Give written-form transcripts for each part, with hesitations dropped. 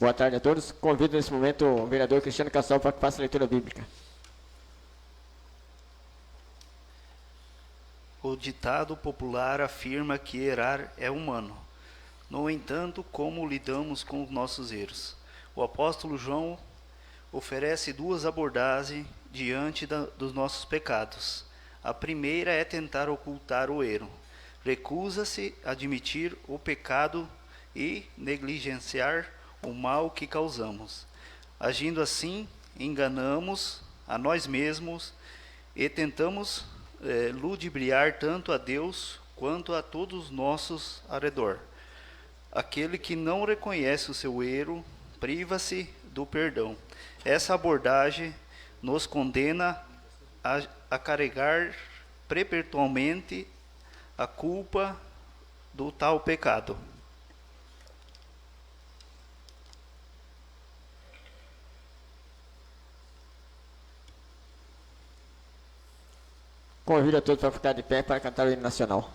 Boa tarde a todos. Convido nesse momento o vereador Cristiano Cassal para que faça a leitura bíblica. O ditado popular afirma que errar é humano. No entanto, como lidamos com os nossos erros? O apóstolo João oferece duas abordagens diante dos nossos pecados. A primeira é tentar ocultar o erro. Recusa-se a admitir o pecado e negligenciar o mal que causamos. Agindo assim, enganamos a nós mesmos e tentamos ludibriar tanto a Deus quanto a todos os nossos ao redor. Aquele que não reconhece o seu erro, priva-se do perdão. Essa abordagem nos condena a carregar perpetuamente a culpa do tal pecado. Convido a todos para ficar de pé para cantar o hino nacional.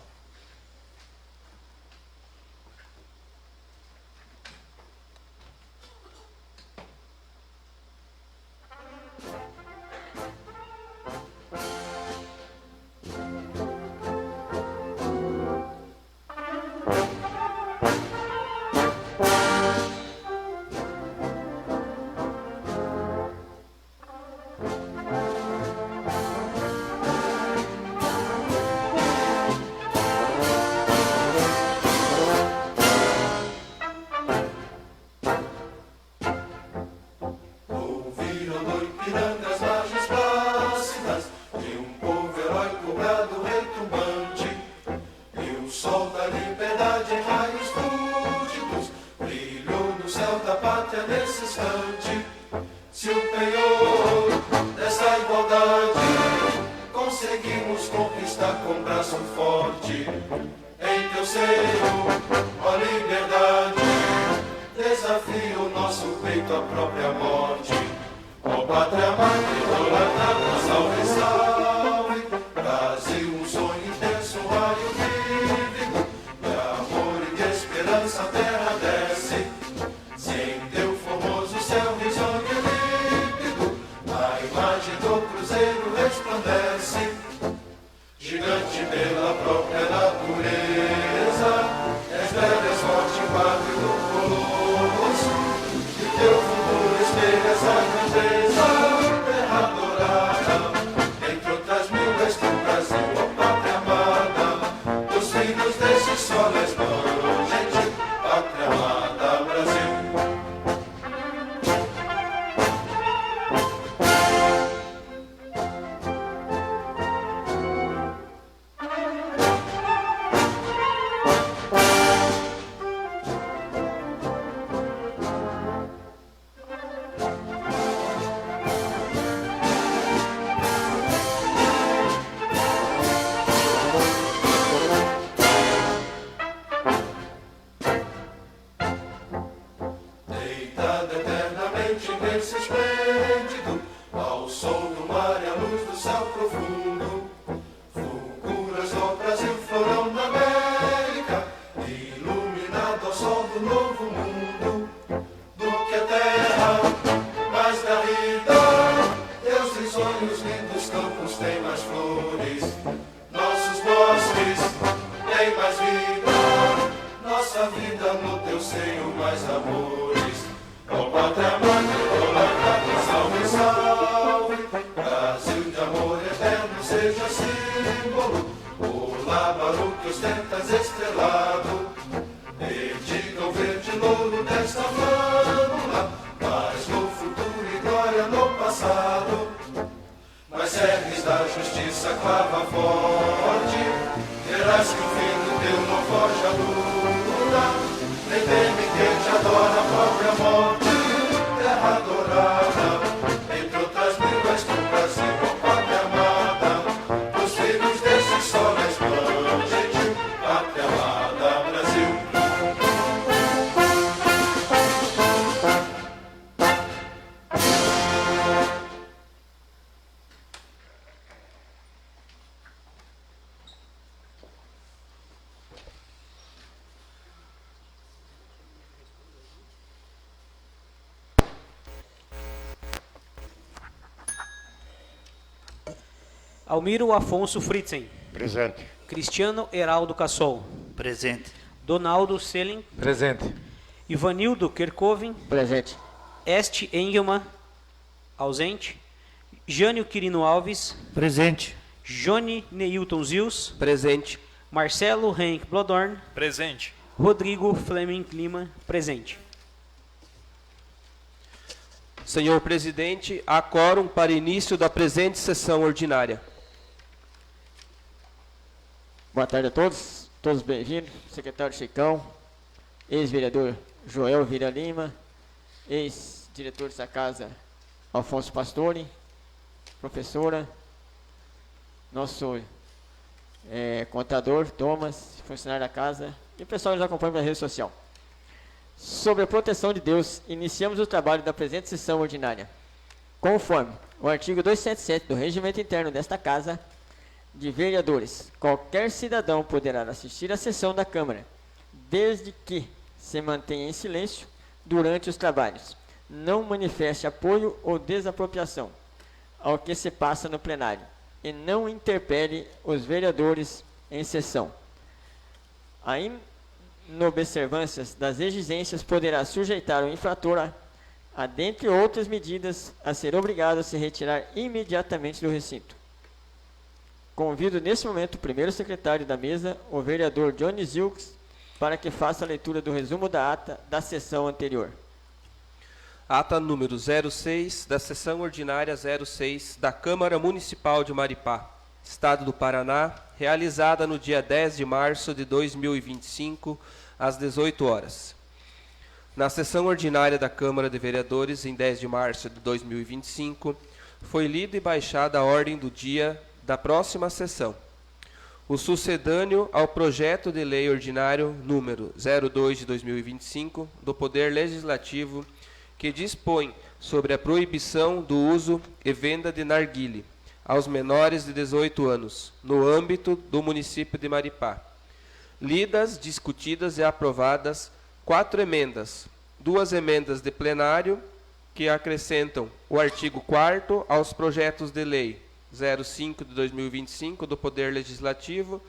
Nem teme quem te adora a própria morte. Almiro Afonso Fritzen. Presente. Cristiano Heraldo Cassol. Presente. Donaldo Selin. Presente. Ivanildo Kerkoven. Presente. Este Engelmann. Ausente. Jânio Quirino Alves. Presente. Johnny Neilton Zils. Presente. Marcelo Henk Blodorn. Presente. Rodrigo Fleming Lima. Presente. Senhor presidente, há quórum para início da presente sessão ordinária. Boa tarde a todos. Todos bem-vindos. Secretário Chicão, ex-vereador Joel Vira Lima, ex-diretor dessa casa Alfonso Pastore, professora, nosso contador Thomas, funcionário da casa e o pessoal que nos acompanha pela rede social. Sobre a proteção de Deus, iniciamos o trabalho da presente sessão ordinária. Conforme o artigo 277 do Regimento Interno desta Casa de Vereadores, qualquer cidadão poderá assistir à sessão da Câmara, desde que se mantenha em silêncio durante os trabalhos, não manifeste apoio ou desapropriação ao que se passa no plenário e não interpele os vereadores em sessão. A inobservâncias das exigências poderá sujeitar o infrator a, dentre outras medidas, a ser obrigado a se retirar imediatamente do recinto. Convido nesse momento o primeiro secretário da mesa, o vereador Johnny Zilks, para que faça a leitura do resumo da ata da sessão anterior. Ata número 06 da sessão ordinária 06 da Câmara Municipal de Maripá, Estado do Paraná, realizada no dia 10 de março de 2025, às 18 horas. Na sessão ordinária da Câmara de Vereadores, em 10 de março de 2025, foi lida e baixada a ordem do dia da próxima sessão. O sucedâneo ao projeto de lei ordinário número 02 de 2025 do Poder Legislativo, que dispõe sobre a proibição do uso e venda de narguile aos menores de 18 anos, no âmbito do município de Maripá. Lidas, discutidas e aprovadas 4 emendas, 2 emendas de plenário, que acrescentam o artigo 4º aos projetos de lei 05 de 2025 do Poder Legislativo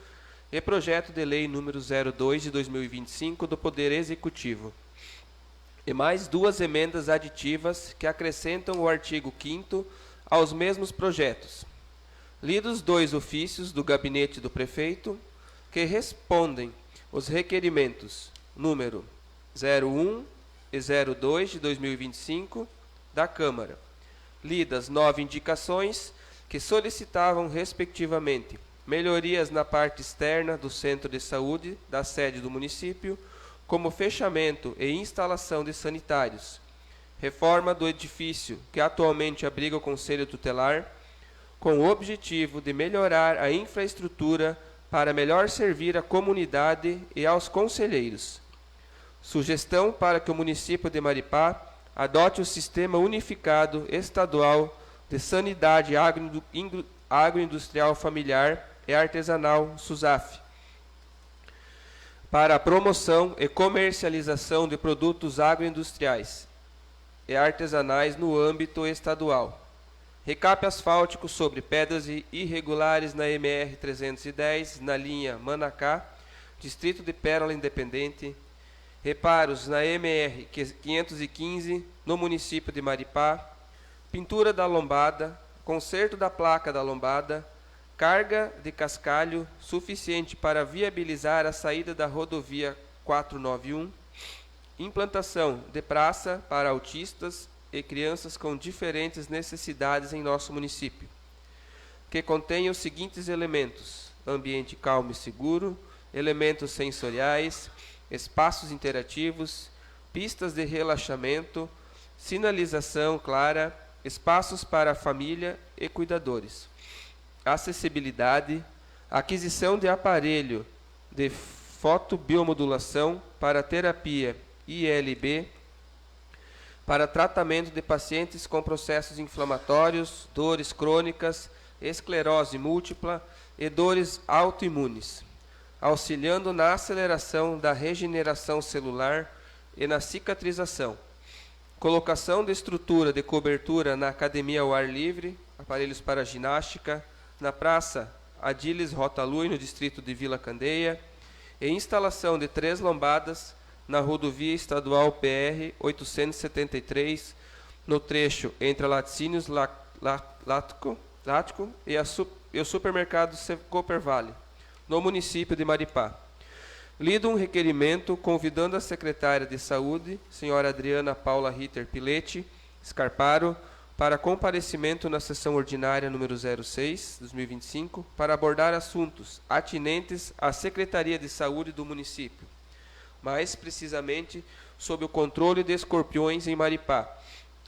e projeto de lei número 02 de 2025 do Poder Executivo. E mais 2 emendas aditivas que acrescentam o artigo 5º aos mesmos projetos. Lidos 2 ofícios do Gabinete do Prefeito, que respondem os requerimentos número 01 e 02 de 2025 da Câmara. Lidas 9 indicações que solicitavam, respectivamente, melhorias na parte externa do centro de saúde da sede do município, como fechamento e instalação de sanitários, reforma do edifício que atualmente abriga o Conselho Tutelar, com o objetivo de melhorar a infraestrutura para melhor servir a comunidade e aos conselheiros. Sugestão para que o município de Maripá adote o Sistema Unificado Estadual de Sanidade Agroindustrial Familiar e Artesanal, SUSAF, para a promoção e comercialização de produtos agroindustriais e artesanais no âmbito estadual. Recape asfáltico sobre pedras irregulares na MR 310, na linha Manacá, Distrito de Pérola Independente. Reparos na MR 515, no município de Maripá. Pintura da lombada, conserto da placa da lombada, carga de cascalho suficiente para viabilizar a saída da rodovia 491, implantação de praça para autistas e crianças com diferentes necessidades em nosso município, que contém os seguintes elementos: ambiente calmo e seguro, elementos sensoriais, espaços interativos, pistas de relaxamento, sinalização clara, espaços para a família e cuidadores, acessibilidade, aquisição de aparelho de fotobiomodulação para terapia ILB, para tratamento de pacientes com processos inflamatórios, dores crônicas, esclerose múltipla e dores autoimunes, auxiliando na aceleração da regeneração celular e na cicatrização. Colocação de estrutura de cobertura na academia ao ar livre, aparelhos para ginástica, na Praça Adiles Rota Lui, no distrito de Vila Candeia, e instalação de 3 lombadas na rodovia estadual PR 873, no trecho entre a Laticínios Lático e o supermercado Cooper Vale, no município de Maripá. Lido um requerimento convidando a secretária de Saúde, senhora Adriana Paula Ritter Pilete Scarparo, para comparecimento na sessão ordinária número 06, 2025, para abordar assuntos atinentes à Secretaria de Saúde do município, mais precisamente sob o controle de escorpiões em Maripá,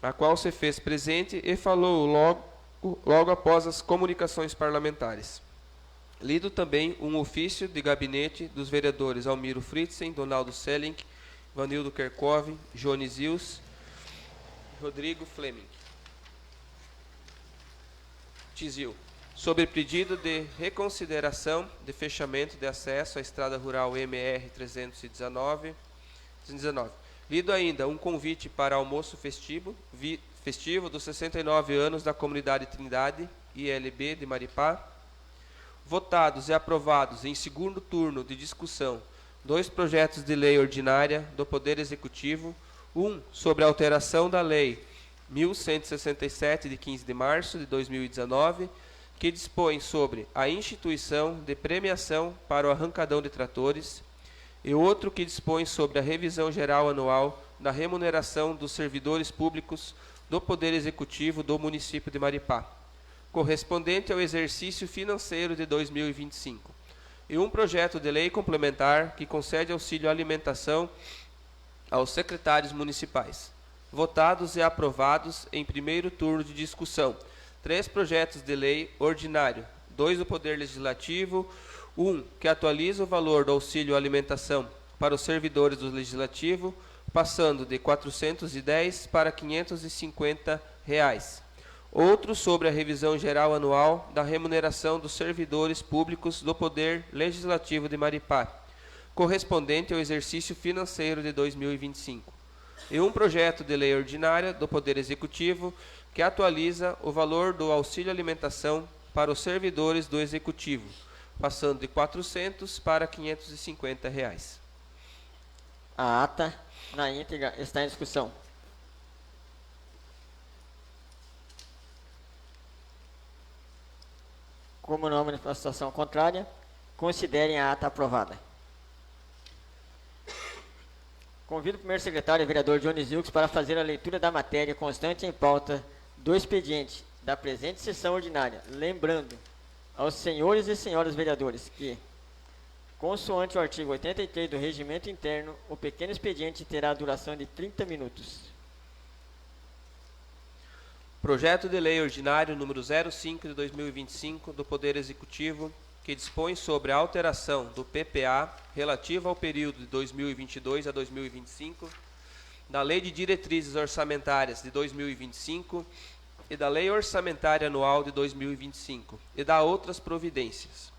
a qual se fez presente e falou logo após as comunicações parlamentares. Lido também um ofício de gabinete dos vereadores Almiro Fritzen, Donaldo Selling, Vanildo Kerkov, Jones Zils, Rodrigo Fleming Tizil, sobre pedido de reconsideração de fechamento de acesso à estrada rural MR 319. Lido ainda um convite para almoço festivo dos 69 anos da comunidade Trindade, ILB de Maripá. Votados e aprovados em segundo turno de discussão 2 projetos de lei ordinária do Poder Executivo, um sobre a alteração da Lei 1167, de 15 de março de 2019, que dispõe sobre a instituição de premiação para o arrancadão de tratores, e outro que dispõe sobre a revisão geral anual da remuneração dos servidores públicos do Poder Executivo do município de Maripá, correspondente ao exercício financeiro de 2025, e um projeto de lei complementar que concede auxílio à alimentação aos secretários municipais. Votados e aprovados em primeiro turno de discussão 3 projetos de lei ordinário, 2 do Poder Legislativo, um que atualiza o valor do auxílio à alimentação para os servidores do Legislativo, passando de R$ 410 para R$ 550. Outro sobre a revisão geral anual da remuneração dos servidores públicos do Poder Legislativo de Maripá, correspondente ao exercício financeiro de 2025. E um projeto de lei ordinária do Poder Executivo que atualiza o valor do auxílio alimentação para os servidores do Executivo, passando de R$ 400 para R$ 550. A ata, na íntegra, está em discussão. Como não há manifestação contrária, considerem a ata aprovada. Convido o primeiro secretário, vereador Jones Zils, para fazer a leitura da matéria constante em pauta do expediente da presente sessão ordinária, lembrando aos senhores e senhoras vereadores que, consoante o artigo 83 do Regimento Interno, o pequeno expediente terá a duração de 30 minutos. Projeto de lei ordinário número 05 de 2025 do Poder Executivo, que dispõe sobre a alteração do PPA relativo ao período de 2022 a 2025, da Lei de Diretrizes Orçamentárias de 2025 e da Lei Orçamentária Anual de 2025 e da outras providências.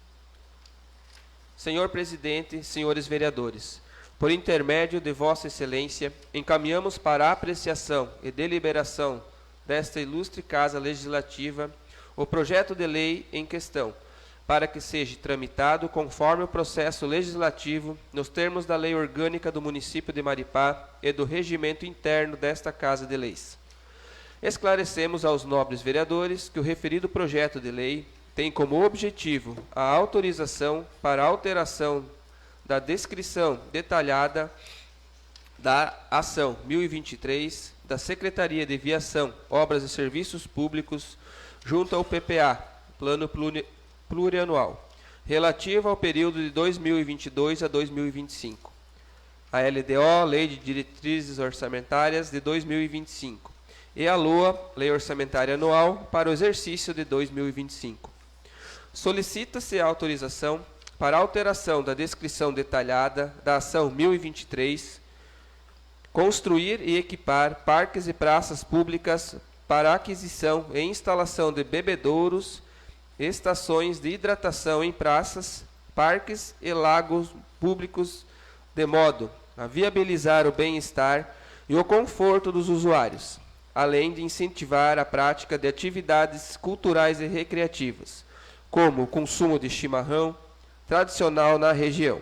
Senhor Presidente, senhores vereadores, por intermédio de Vossa Excelência, encaminhamos para a apreciação e deliberação desta ilustre Casa Legislativa o projeto de lei em questão, para que seja tramitado conforme o processo legislativo nos termos da Lei Orgânica do Município de Maripá e do regimento interno desta Casa de Leis. Esclarecemos aos nobres vereadores que o referido projeto de lei tem como objetivo a autorização para alteração da descrição detalhada da ação 1023 da Secretaria de Viação, Obras e Serviços Públicos junto ao PPA, Plano Plurianual, relativo ao período de 2022 a 2025. A LDO, Lei de Diretrizes Orçamentárias de 2025, e a LOA, Lei Orçamentária Anual, para o exercício de 2025. Solicita-se a autorização para alteração da descrição detalhada da ação 1023, construir e equipar parques e praças públicas para aquisição e instalação de bebedouros, estações de hidratação em praças, parques e lagos públicos, de modo a viabilizar o bem-estar e o conforto dos usuários, além de incentivar a prática de atividades culturais e recreativas, como o consumo de chimarrão, tradicional na região.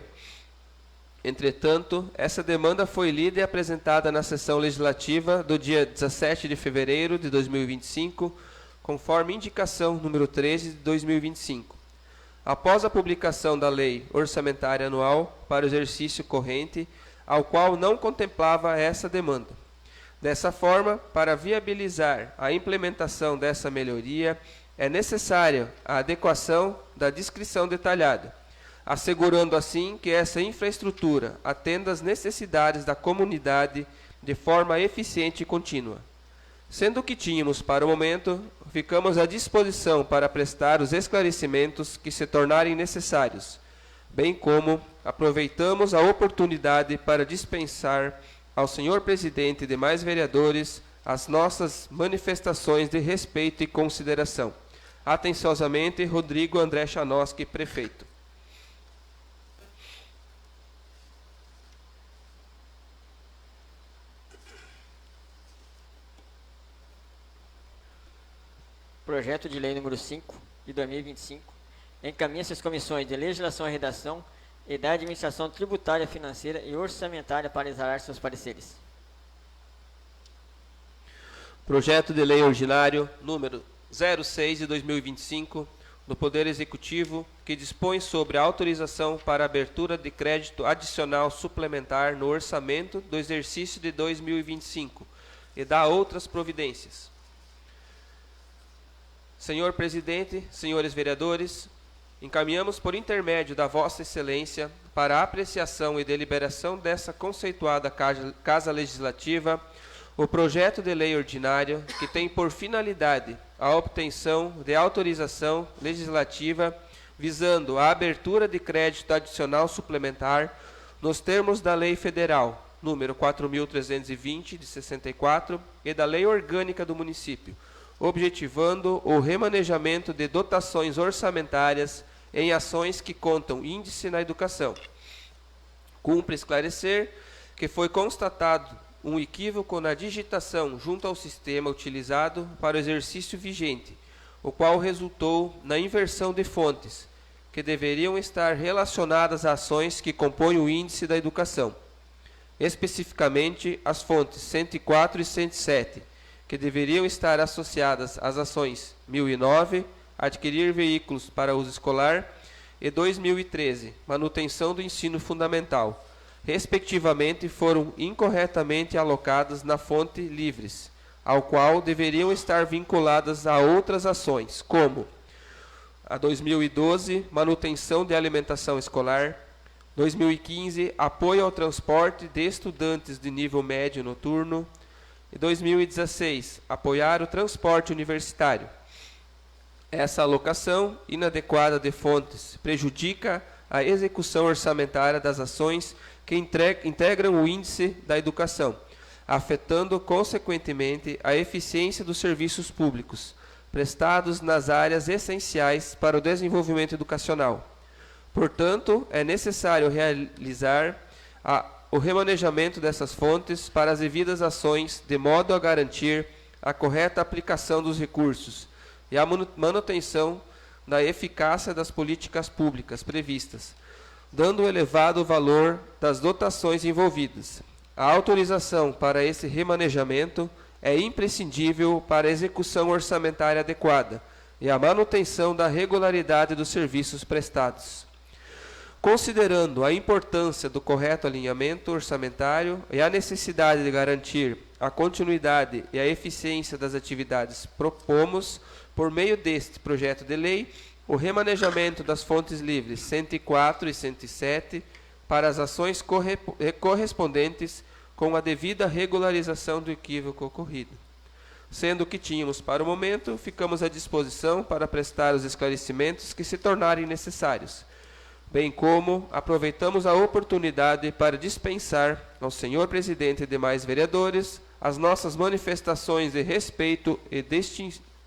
Entretanto, essa demanda foi lida e apresentada na sessão legislativa do dia 17 de fevereiro de 2025, conforme indicação número 13 de 2025. Após a publicação da Lei Orçamentária Anual para o exercício corrente, ao qual não contemplava essa demanda. Dessa forma, para viabilizar a implementação dessa melhoria, é necessária a adequação da descrição detalhada, assegurando assim que essa infraestrutura atenda às necessidades da comunidade de forma eficiente e contínua. Sendo que tínhamos para o momento, ficamos à disposição para prestar os esclarecimentos que se tornarem necessários, bem como aproveitamos a oportunidade para dispensar ao senhor presidente e demais vereadores as nossas manifestações de respeito e consideração. Atenciosamente, Rodrigo André Chanoski, prefeito. Projeto de Lei número 5, de 2025, encaminha-se às comissões de Legislação e Redação e da Administração Tributária, Financeira e Orçamentária para exalar seus pareceres. Projeto de Lei Ordinário número 06 de 2025, do Poder Executivo, que dispõe sobre a autorização para abertura de crédito adicional suplementar no orçamento do exercício de 2025 e dá outras providências. Senhor Presidente, senhores vereadores, encaminhamos por intermédio da Vossa Excelência para a apreciação e deliberação dessa conceituada Casa Legislativa o projeto de lei ordinário que tem por finalidade a obtenção de autorização legislativa visando a abertura de crédito adicional suplementar nos termos da Lei Federal número 4.320 de 64 e da Lei Orgânica do Município, objetivando o remanejamento de dotações orçamentárias em ações que contam índice na educação. Cumpre esclarecer que foi constatado um equívoco na digitação junto ao sistema utilizado para o exercício vigente, o qual resultou na inversão de fontes, que deveriam estar relacionadas a ações que compõem o índice da educação. Especificamente, as fontes 104 e 107, que deveriam estar associadas às ações 1009, adquirir veículos para uso escolar, e 2013, manutenção do ensino fundamental, respectivamente, foram incorretamente alocadas na fonte livres, ao qual deveriam estar vinculadas a outras ações, como a 2012, manutenção de alimentação escolar, 2015, apoio ao transporte de estudantes de nível médio noturno, e 2016, apoiar o transporte universitário. Essa alocação inadequada de fontes prejudica a execução orçamentária das ações que integram o índice da educação, afetando consequentemente a eficiência dos serviços públicos prestados nas áreas essenciais para o desenvolvimento educacional. Portanto, é necessário realizar o remanejamento dessas fontes para as devidas ações, de modo a garantir a correta aplicação dos recursos e a manutenção da eficácia das políticas públicas previstas, dando o elevado valor das dotações envolvidas. A autorização para esse remanejamento é imprescindível para a execução orçamentária adequada e a manutenção da regularidade dos serviços prestados. Considerando a importância do correto alinhamento orçamentário e a necessidade de garantir a continuidade e a eficiência das atividades, propomos, por meio deste projeto de lei, o remanejamento das fontes livres 104 e 107 para as ações correspondentes com a devida regularização do equívoco ocorrido. Sendo que tínhamos para o momento, ficamos à disposição para prestar os esclarecimentos que se tornarem necessários, bem como aproveitamos a oportunidade para dispensar ao senhor presidente e demais vereadores as nossas manifestações de respeito e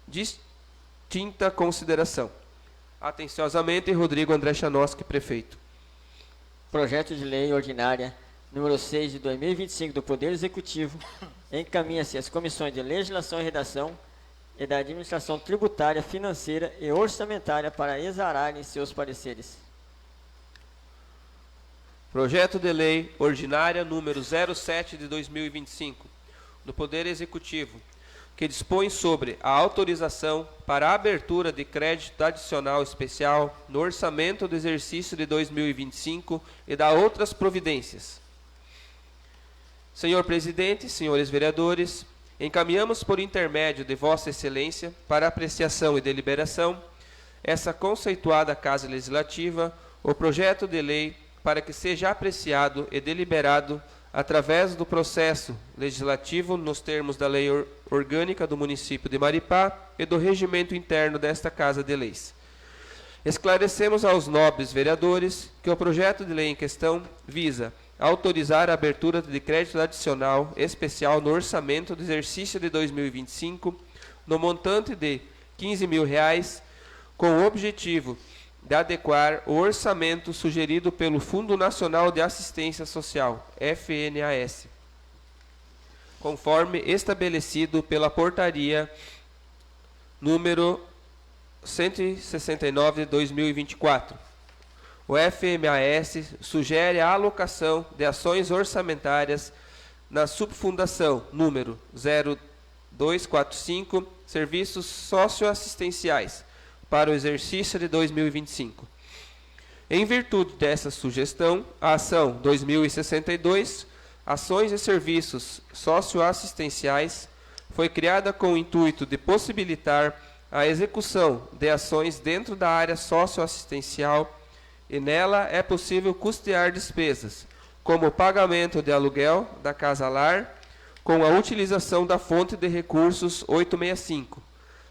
distinta consideração. Atenciosamente, Rodrigo André Chanoski, prefeito. Projeto de Lei Ordinária número 6 de 2025 do Poder Executivo encaminha-se às comissões de Legislação e Redação e da administração tributária, financeira e orçamentária para exararem seus pareceres. Projeto de Lei Ordinária número 07 de 2025, do Poder Executivo, que dispõe sobre a autorização para a abertura de crédito adicional especial no orçamento do exercício de 2025 e da outras providências. Senhor Presidente, senhores vereadores, encaminhamos por intermédio de Vossa Excelência para apreciação e deliberação essa conceituada Casa Legislativa o projeto de lei para que seja apreciado e deliberado através do processo legislativo nos termos da Lei Orgânica do Município de Maripá e do regimento interno desta Casa de Leis. Esclarecemos aos nobres vereadores que o projeto de lei em questão visa autorizar a abertura de crédito adicional especial no orçamento do exercício de 2025 no montante de R$ 15.000, com o objetivo de adequar o orçamento sugerido pelo Fundo Nacional de Assistência Social, FNAS, conforme estabelecido pela Portaria número 169 de 2024. O FMAS sugere a alocação de ações orçamentárias na subfundação número 0245, Serviços Socioassistenciais, para o exercício de 2025. Em virtude dessa sugestão, a ação 2062, Ações e Serviços Socioassistenciais, foi criada com o intuito de possibilitar a execução de ações dentro da área socioassistencial e nela é possível custear despesas, como o pagamento de aluguel da casa-lar, com a utilização da fonte de recursos 865,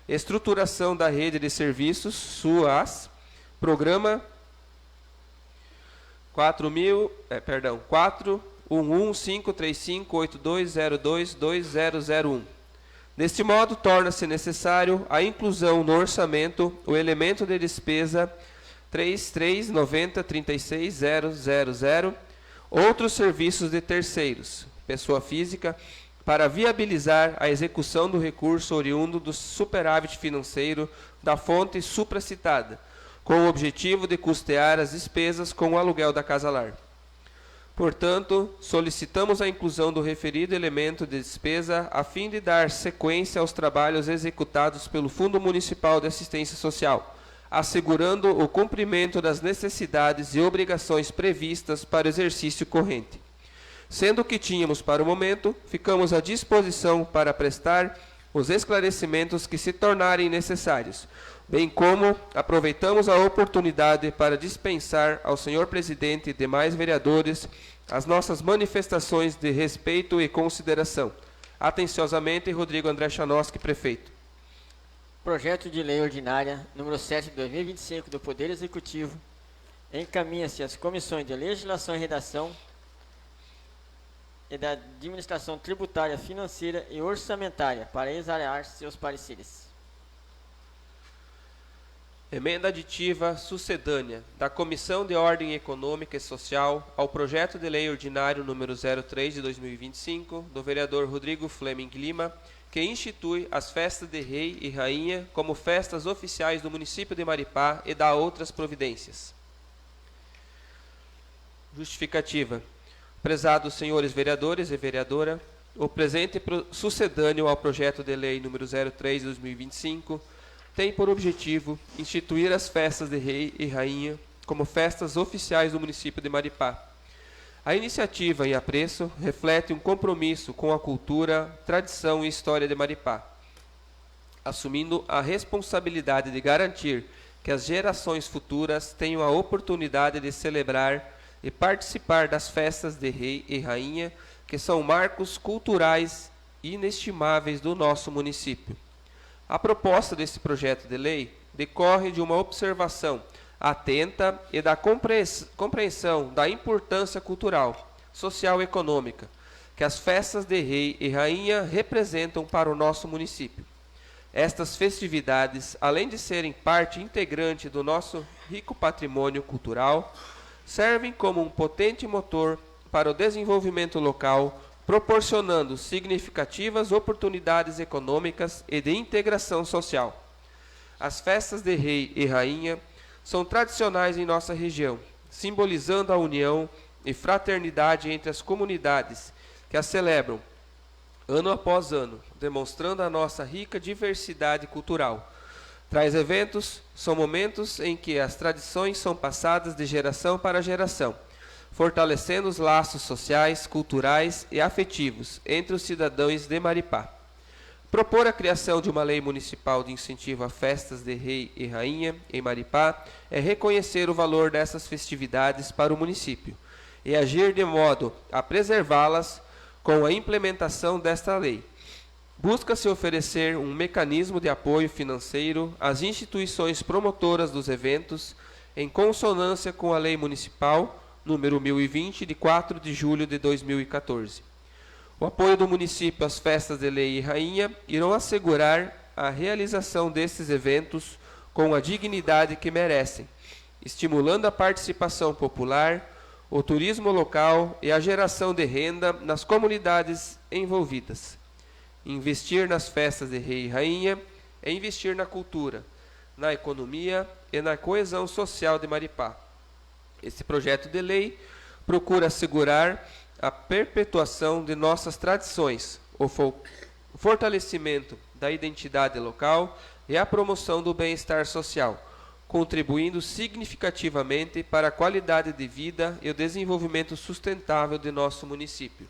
estruturação da rede de serviços, SUAS, programa 411-535-8202-2001. Deste modo, torna-se necessário a inclusão no orçamento o elemento de despesa 3390-36000, outros serviços de terceiros, pessoa física, para viabilizar a execução do recurso oriundo do superávit financeiro da fonte supracitada, com o objetivo de custear as despesas com o aluguel da casa-lar. Portanto, solicitamos a inclusão do referido elemento de despesa a fim de dar sequência aos trabalhos executados pelo Fundo Municipal de Assistência Social, assegurando o cumprimento das necessidades e obrigações previstas para o exercício corrente. Sendo que tínhamos para o momento, ficamos à disposição para prestar os esclarecimentos que se tornarem necessários, bem como aproveitamos a oportunidade para dispensar ao senhor presidente e demais vereadores as nossas manifestações de respeito e consideração. Atenciosamente, Rodrigo André Chanoski, prefeito. Projeto de Lei Ordinária número 7 de 2025 do Poder Executivo encaminha-se às comissões de Legislação e Redação e da Administração Tributária, Financeira e Orçamentária para exarar seus pareceres. Emenda aditiva sucedânea da Comissão de Ordem Econômica e Social ao projeto de lei ordinário número 03 de 2025 do vereador Rodrigo Fleming Lima, que institui as festas de Rei e Rainha como festas oficiais do município de Maripá e dá outras providências. Justificativa. Prezados senhores vereadores e vereadora, o presente sucedâneo ao projeto de lei número 03 de 2025 tem por objetivo instituir as festas de Rei e Rainha como festas oficiais do município de Maripá. A iniciativa, em apreço, reflete um compromisso com a cultura, tradição e história de Maripá, assumindo a responsabilidade de garantir que as gerações futuras tenham a oportunidade de celebrar e participar das festas de Rei e Rainha, que são marcos culturais inestimáveis do nosso município. A proposta desse projeto de lei decorre de uma observação atenta e da compreensão da importância cultural, social e econômica que as festas de Rei e Rainha representam para o nosso município. Estas festividades, além de serem parte integrante do nosso rico patrimônio cultural, servem como um potente motor para o desenvolvimento local, proporcionando significativas oportunidades econômicas e de integração social. As festas de rei e rainha são tradicionais em nossa região, simbolizando a união e fraternidade entre as comunidades que as celebram ano após ano, demonstrando a nossa rica diversidade cultural. Tais eventos são momentos em que as tradições são passadas de geração para geração, fortalecendo os laços sociais, culturais e afetivos entre os cidadãos de Maripá. Propor a criação de uma lei municipal de incentivo a festas de rei e rainha em Maripá é reconhecer o valor dessas festividades para o município e agir de modo a preservá-las com a implementação desta lei. Busca-se oferecer um mecanismo de apoio financeiro às instituições promotoras dos eventos, em consonância com a Lei Municipal número 1020, de 4 de julho de 2014. O apoio do município às festas de Rei e Rainha irão assegurar a realização desses eventos com a dignidade que merecem, estimulando a participação popular, o turismo local e a geração de renda nas comunidades envolvidas. Investir nas festas de Rei e Rainha é investir na cultura, na economia e na coesão social de Maripá. Esse projeto de lei procura assegurar a perpetuação de nossas tradições, o fortalecimento da identidade local e a promoção do bem-estar social, contribuindo significativamente para a qualidade de vida e o desenvolvimento sustentável de nosso município.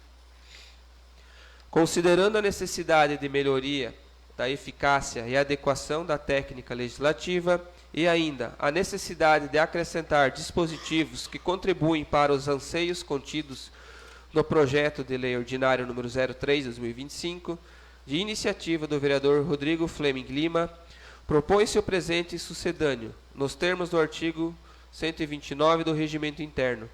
Considerando a necessidade de melhoria da eficácia e adequação da técnica legislativa e ainda a necessidade de acrescentar dispositivos que contribuem para os anseios contidos no projeto de lei ordinário número 03/2025, de iniciativa do vereador Rodrigo Fleming Lima, propõe-se o presente sucedâneo, nos termos do artigo 129 do Regimento Interno,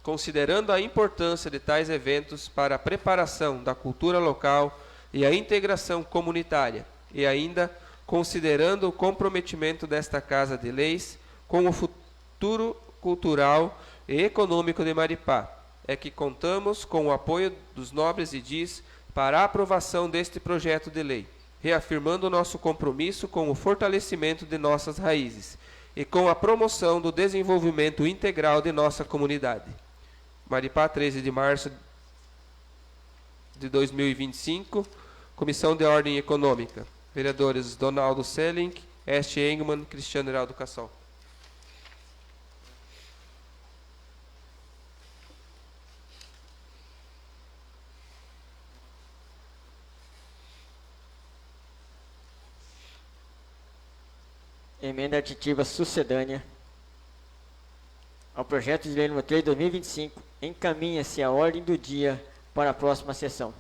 considerando a importância de tais eventos para a preparação da cultura local e a integração comunitária, e ainda considerando o comprometimento desta Casa de Leis com o futuro cultural e econômico de Maripá, é que contamos com o apoio dos nobres edis para a aprovação deste projeto de lei, reafirmando o nosso compromisso com o fortalecimento de nossas raízes e com a promoção do desenvolvimento integral de nossa comunidade. Maripá, 13 de março de 2025, Comissão de Ordem Econômica. Vereadores Donaldo Selling, Este Engman, Cristiano Heraldo Cassol. Emenda aditiva sucedânea ao projeto de lei número 3 de 2025 encaminha-se a ordem do dia para a próxima sessão.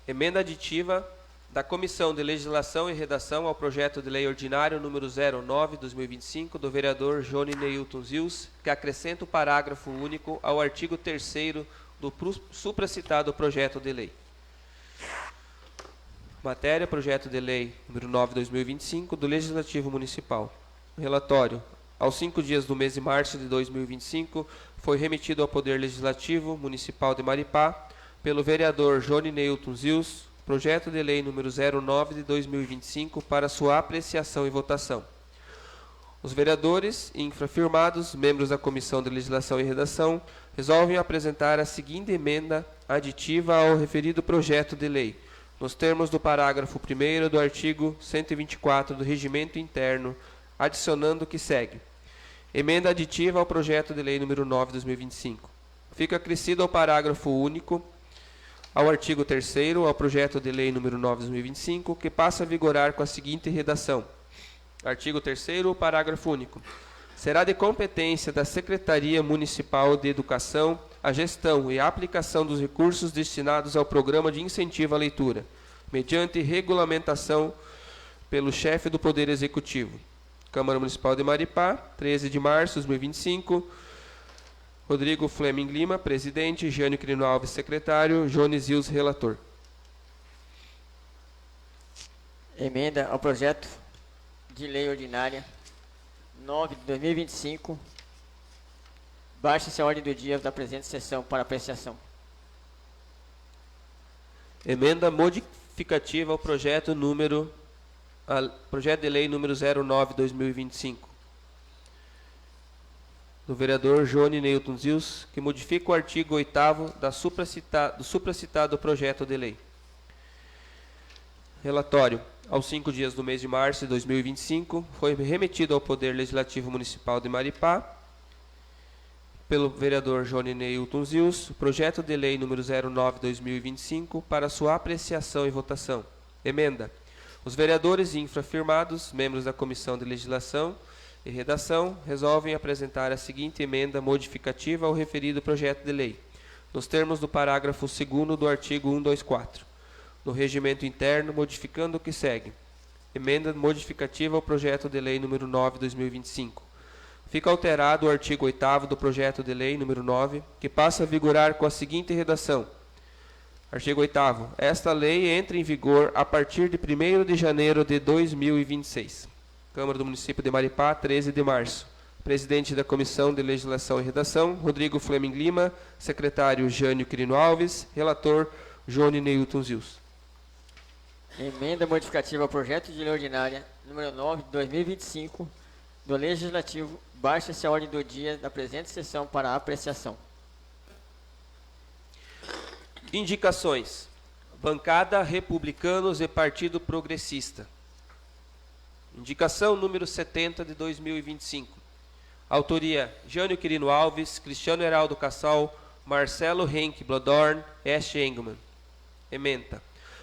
Emenda aditiva da Comissão de Legislação e Redação ao projeto de lei ordinário número 09/2025 do vereador Johnny Neilton Zils, que acrescenta o parágrafo único ao artigo 3º do supracitado projeto de lei. Matéria: projeto de lei número 9/2025 do Legislativo Municipal. Relatório: aos 5 dias do mês de março de 2025, foi remetido ao Poder Legislativo Municipal de Maripá pelo vereador Johnny Neilton Zils, projeto de lei número 09 de 2025 para sua apreciação e votação. Os vereadores infrafirmados, membros da Comissão de Legislação e Redação, resolvem apresentar a seguinte emenda aditiva ao referido projeto de lei, nos termos do parágrafo 1º do artigo 124 do Regimento Interno, adicionando o que segue. Emenda aditiva ao projeto de lei número 9 de 2025. Fica acrescido ao parágrafo único ao artigo 3º ao projeto de lei número 9/2025, que passa a vigorar com a seguinte redação: Artigo 3º, parágrafo único. Será de competência da Secretaria Municipal de Educação a gestão e a aplicação dos recursos destinados ao Programa de Incentivo à Leitura, mediante regulamentação pelo chefe do Poder Executivo. Câmara Municipal de Maripá, 13 de março de 2025. Rodrigo Fleming Lima, presidente. Jânio Quirino Alves, secretário. Jones Rios, relator. Emenda ao projeto de lei ordinária 9 de 2025. Baixa-se a ordem do dia da presente sessão para apreciação. Emenda modificativa ao projeto de lei número 09/2025. Do vereador Johnny Neilton Zius, que modifica o artigo 8º do supracitado projeto de lei. Relatório. Aos 5 dias do mês de março de 2025, foi remetido ao Poder Legislativo Municipal de Maripá, pelo vereador Johnny Neilton Zius, o projeto de lei número 09/2025 para sua apreciação e votação. Emenda. Os vereadores infrafirmados, membros da Comissão de Legislação e Redação, resolvem apresentar a seguinte emenda modificativa ao referido projeto de lei, nos termos do parágrafo 2º do artigo 124, no regimento interno, modificando o que segue. Emenda modificativa ao projeto de lei número 9/2025. Fica alterado o artigo 8º do projeto de lei número 9, que passa a vigorar com a seguinte redação. Artigo 8º. Esta lei entra em vigor a partir de 1º de janeiro de 2026. Câmara do Município de Maripá, 13 de março. Presidente da Comissão de Legislação e Redação, Rodrigo Fleming Lima. Secretário, Jânio Quirino Alves. Relator, Johnny Neilton Zius. Emenda modificativa ao projeto de lei ordinária número 9 de 2025 do Legislativo. Baixa-se a ordem do dia da presente sessão para apreciação. Indicações. Bancada Republicanos e Partido Progressista. Indicação número 70 de 2025. Autoria: Jânio Quirino Alves, Cristiano Heraldo Cassal, Marcelo Henk Blodorn, Ash Engelmann. Ementa.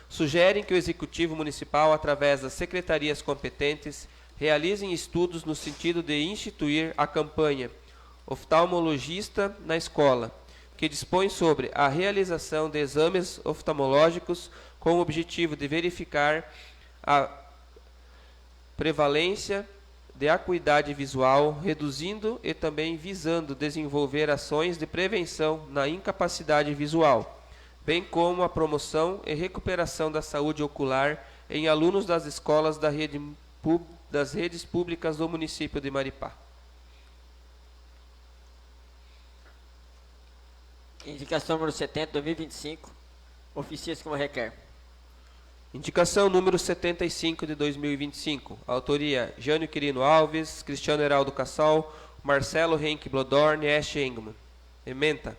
Sugerem que o Executivo Municipal, através das secretarias competentes, realizem estudos no sentido de instituir a campanha Oftalmologista na Escola, que dispõe sobre a realização de exames oftalmológicos com o objetivo de verificar a prevalência de acuidade visual, reduzindo e também visando desenvolver ações de prevenção na incapacidade visual, bem como a promoção e recuperação da saúde ocular em alunos das escolas das redes públicas do município de Maripá. Indicação número 70, 2025. Oficia-se como requer. Indicação número 75 de 2025. Autoria: Jânio Quirino Alves, Cristiano Heraldo Cassal, Marcelo Henk Blodorn e Ash Engelmann. Ementa.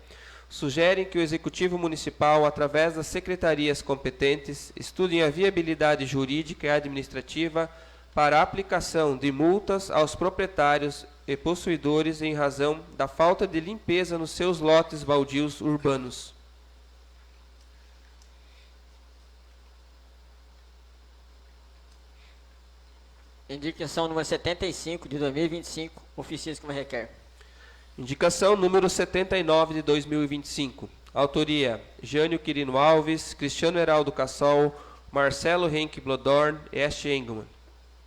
Sugerem que o Executivo Municipal, através das secretarias competentes, estudem a viabilidade jurídica e administrativa para a aplicação de multas aos proprietários e possuidores em razão da falta de limpeza nos seus lotes baldios urbanos. Indicação número 75 de 2025. Oficia-se como requer. Indicação número 79 de 2025. Autoria: Jânio Quirino Alves, Cristiano Heraldo Cassal, Marcelo Henk Blodorn e Ash Engelmann.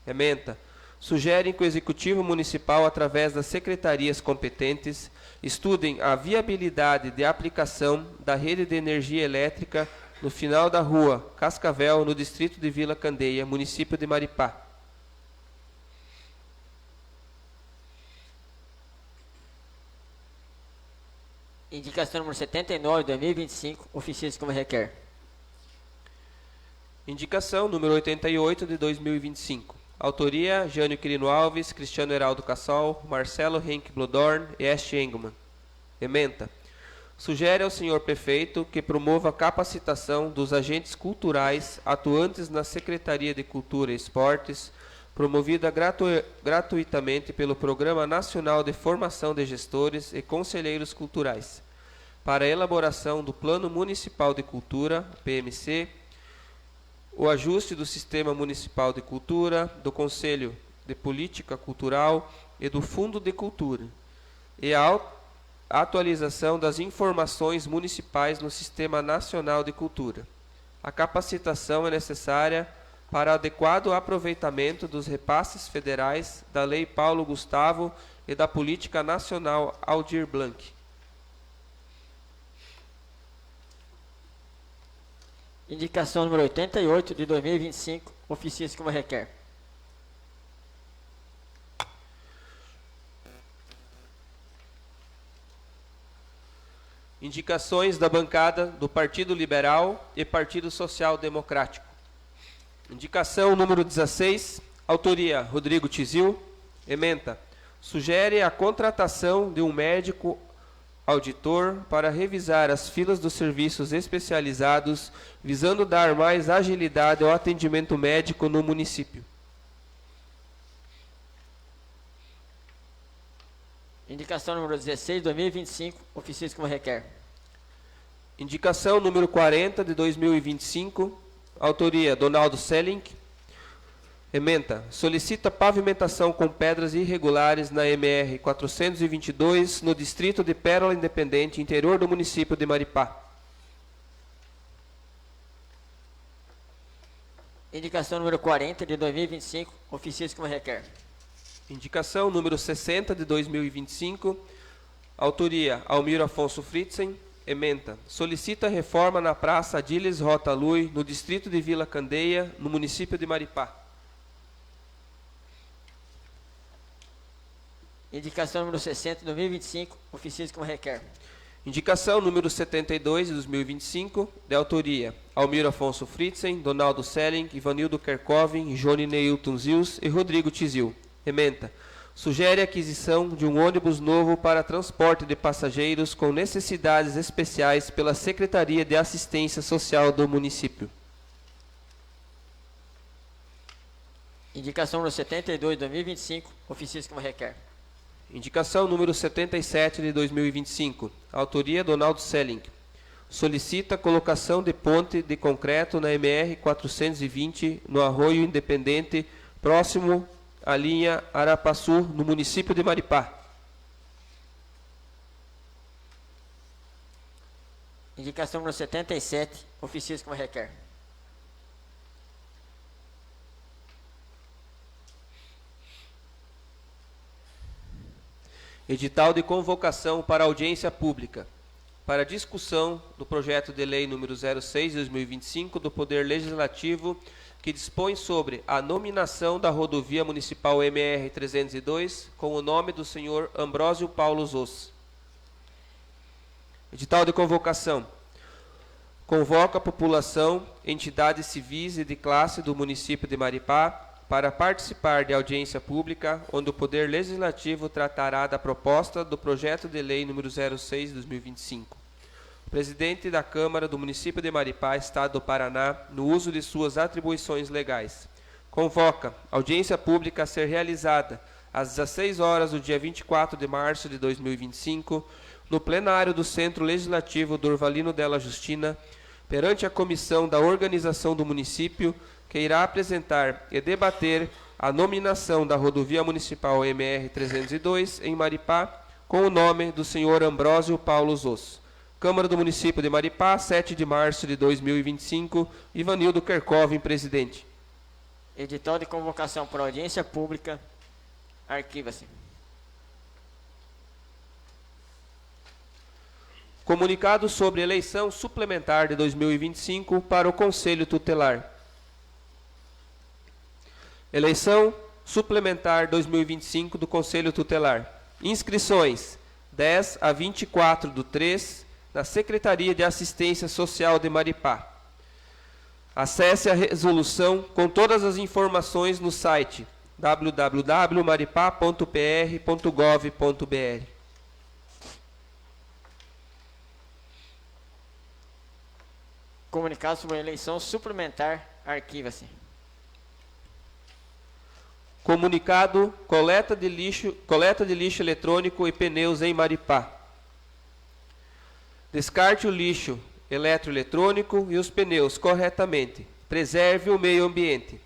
Ementa. Sugerem que o Executivo Municipal, através das secretarias competentes, estudem a viabilidade de aplicação da rede de energia elétrica no final da rua Cascavel, no distrito de Vila Candeia, município de Maripá. Indicação número 79, 2025, oficia-se como requer. Indicação número 88 de 2025. Autoria: Jânio Quirino Alves, Cristiano Heraldo Cassal, Marcelo Henk Blodorn e Ash Engelmann. Ementa. Sugere ao senhor prefeito que promova a capacitação dos agentes culturais atuantes na Secretaria de Cultura e Esportes, promovida gratuitamente pelo Programa Nacional de Formação de Gestores e Conselheiros Culturais, para a elaboração do Plano Municipal de Cultura, PMC, o ajuste do Sistema Municipal de Cultura, do Conselho de Política Cultural e do Fundo de Cultura, e a atualização das informações municipais no Sistema Nacional de Cultura. A capacitação é necessária para adequado aproveitamento dos repasses federais da Lei Paulo Gustavo e da Política Nacional Aldir Blanc. Indicação número 88 de 2025, oficia-se como requer. Indicações da bancada do Partido Liberal e Partido Social Democrático. Indicação número 16, autoria Rodrigo Tizil, ementa. Sugere a contratação de um médico auditor para revisar as filas dos serviços especializados, visando dar mais agilidade ao atendimento médico no município. Indicação número 16 de 2025, oficia-se como requer. Indicação número 40 de 2025, autoria Donaldo Selling, ementa. Solicita pavimentação com pedras irregulares na MR 422, no distrito de Pérola Independente, interior do município de Maripá. Indicação número 40 de 2025, oficia-se como requer. Indicação número 60 de 2025, autoria Almiro Afonso Fritzen, ementa. Solicita reforma na Praça Adiles Rota Lui, no distrito de Vila Candeia, no município de Maripá. Indicação número 60 de 2025, oficia-se como requer. Indicação número 72 de 2025, de autoria Almiro Afonso Fritzen, Donaldo Selling, Ivanildo Kerkoven, Johnny Neilton Zils e Rodrigo Tizil. Ementa. Sugere a aquisição de um ônibus novo para transporte de passageiros com necessidades especiais pela Secretaria de Assistência Social do município. Indicação número 72 de 2025, oficia-se como requer. Indicação número 77 de 2025, autoria Donaldo Selling. Solicita colocação de ponte de concreto na MR 420 no Arroio Independente, próximo à linha Arapaçu, no município de Maripá. Indicação número 77, oficia-se como requer. Edital de convocação para audiência pública, para discussão do projeto de lei número 06 de 2025 do Poder Legislativo, que dispõe sobre a nominação da rodovia municipal MR 302 com o nome do senhor Ambrósio Paulo Zos. Edital de convocação. Convoca a população, entidades civis e de classe do município de Maripá para participar de audiência pública, onde o Poder Legislativo tratará da proposta do projeto de lei número 06 de 2025. O presidente da Câmara do município de Maripá, Estado do Paraná, no uso de suas atribuições legais, convoca audiência pública a ser realizada às 16 horas do dia 24 de março de 2025, no plenário do Centro Legislativo Durvalino Della Justina, perante a Comissão da Organização do Município, que irá apresentar e debater a nominação da rodovia municipal MR 302 em Maripá, com o nome do senhor Ambrósio Paulo Zos. Câmara do Município de Maripá, 7 de março de 2025, Ivanildo Kerkoven, presidente. Edital de convocação para audiência pública, arquiva-se. Comunicado sobre eleição suplementar de 2025 para o Conselho Tutelar. Eleição suplementar 2025 do Conselho Tutelar. Inscrições 10 a 24/3 na Secretaria de Assistência Social de Maripá. Acesse a resolução com todas as informações no site www.maripá.pr.gov.br. Comunicado sobre a eleição suplementar, arquiva-se. Comunicado, coleta de lixo eletrônico e pneus em Maripá. Descarte o lixo eletroeletrônico e os pneus corretamente. Preserve o meio ambiente.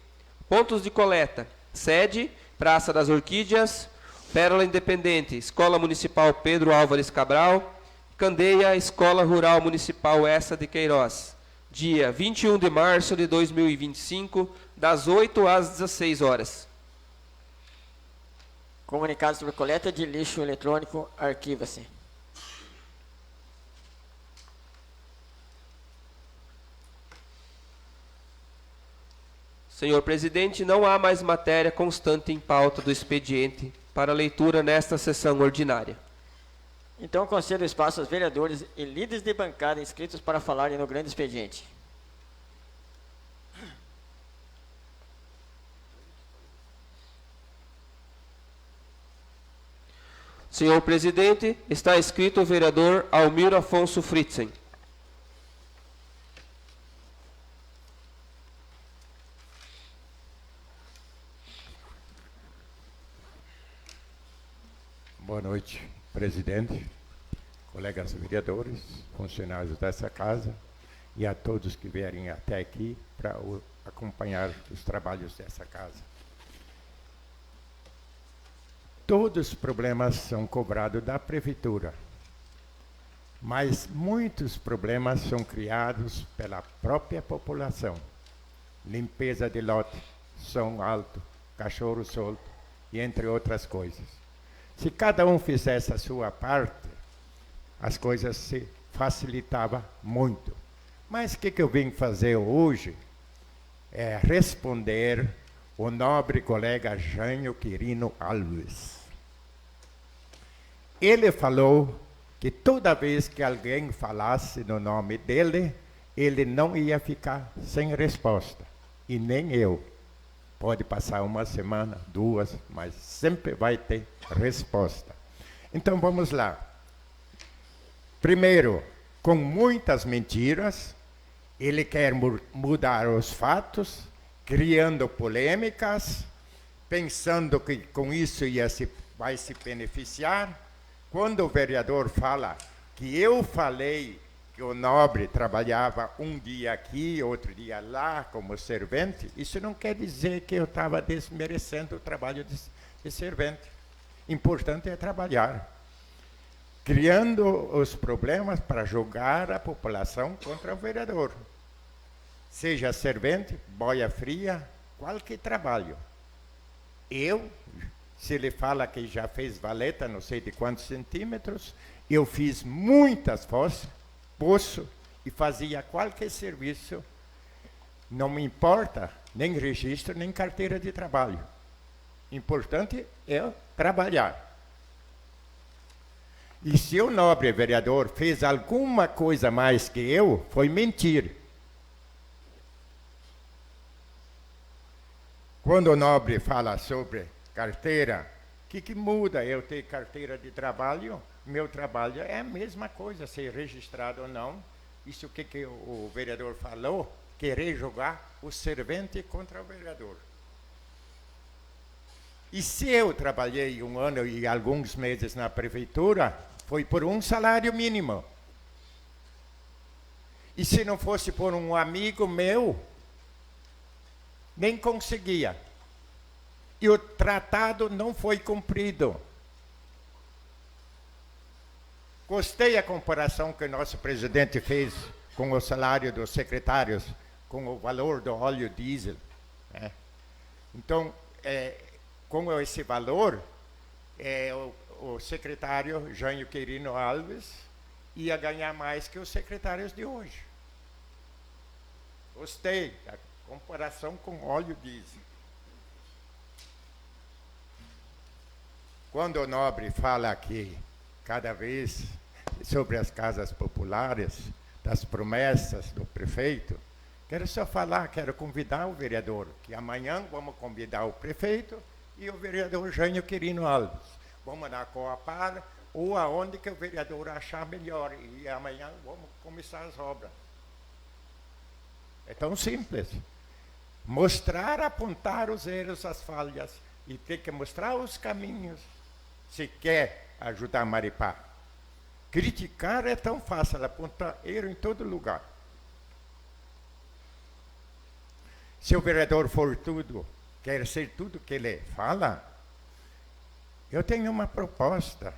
Pontos de coleta: sede Praça das Orquídeas, Pérola Independente, Escola Municipal Pedro Álvares Cabral, Candeia, Escola Rural Municipal Essa de Queiroz, dia 21 de março de 2025, das 8 às 16 horas. Comunicado sobre coleta de lixo eletrônico, arquiva-se. Senhor presidente, não há mais matéria constante em pauta do expediente para leitura nesta sessão ordinária. Então, concedo espaço aos vereadores e líderes de bancada inscritos para falarem no grande expediente. Senhor presidente, está inscrito o vereador Almir Afonso Fritzen. Boa noite, presidente, colegas vereadores, funcionários dessa casa e a todos que vierem até aqui para acompanhar os trabalhos dessa casa. Todos os problemas são cobrados da prefeitura, mas muitos problemas são criados pela própria população. Limpeza de lote, som alto, cachorro solto e entre outras coisas. Se cada um fizesse a sua parte, as coisas se facilitavam muito. Mas o que eu vim fazer hoje é responder o nobre colega Jânio Quirino Alves. Ele falou que toda vez que alguém falasse no nome dele, ele não ia ficar sem resposta. E nem eu. Pode passar uma semana, duas, mas sempre vai ter resposta. Então vamos lá. Primeiro, com muitas mentiras, ele quer mudar os fatos, criando polêmicas, pensando que com isso vai se beneficiar. Quando o vereador fala que eu falei que o nobre trabalhava um dia aqui, outro dia lá, como servente, isso não quer dizer que eu estava desmerecendo o trabalho de servente. Importante é trabalhar, criando os problemas para jogar a população contra o vereador. Seja servente, boia fria, qualquer trabalho. Se ele fala que já fez valeta, não sei de quantos centímetros, eu fiz muitas fossas, poço, e fazia qualquer serviço, não me importa, nem registro, nem carteira de trabalho. Importante é trabalhar. E se o nobre vereador fez alguma coisa mais que eu, foi mentir. Quando o nobre fala sobre carteira, o que muda eu ter carteira de trabalho? Meu trabalho é a mesma coisa, ser registrado ou não. Isso que o vereador falou, querer jogar o servente contra o vereador. E se eu trabalhei 1 ano e alguns meses na prefeitura, foi por um salário mínimo. E se não fosse por um amigo meu, nem conseguia. E o tratado não foi cumprido. Gostei da comparação que o nosso presidente fez com o salário dos secretários, com o valor do óleo diesel. Né? Então, com esse valor, o secretário Jânio Quirino Alves ia ganhar mais que os secretários de hoje. Gostei da comparação com óleo diesel. Quando o nobre fala aqui, cada vez, sobre as casas populares, das promessas do prefeito, quero só falar, quero convidar o vereador, que amanhã vamos convidar o prefeito e o vereador Jânio Quirino Alves. Vamos na Coapar ou aonde que o vereador achar melhor. E amanhã vamos começar as obras. É tão simples. Mostrar, apontar os erros, as falhas. E tem que mostrar os caminhos. Se quer ajudar Maripá. Criticar é tão fácil, apontar erro em todo lugar. Se o vereador for tudo quer ser tudo que ele fala, eu tenho uma proposta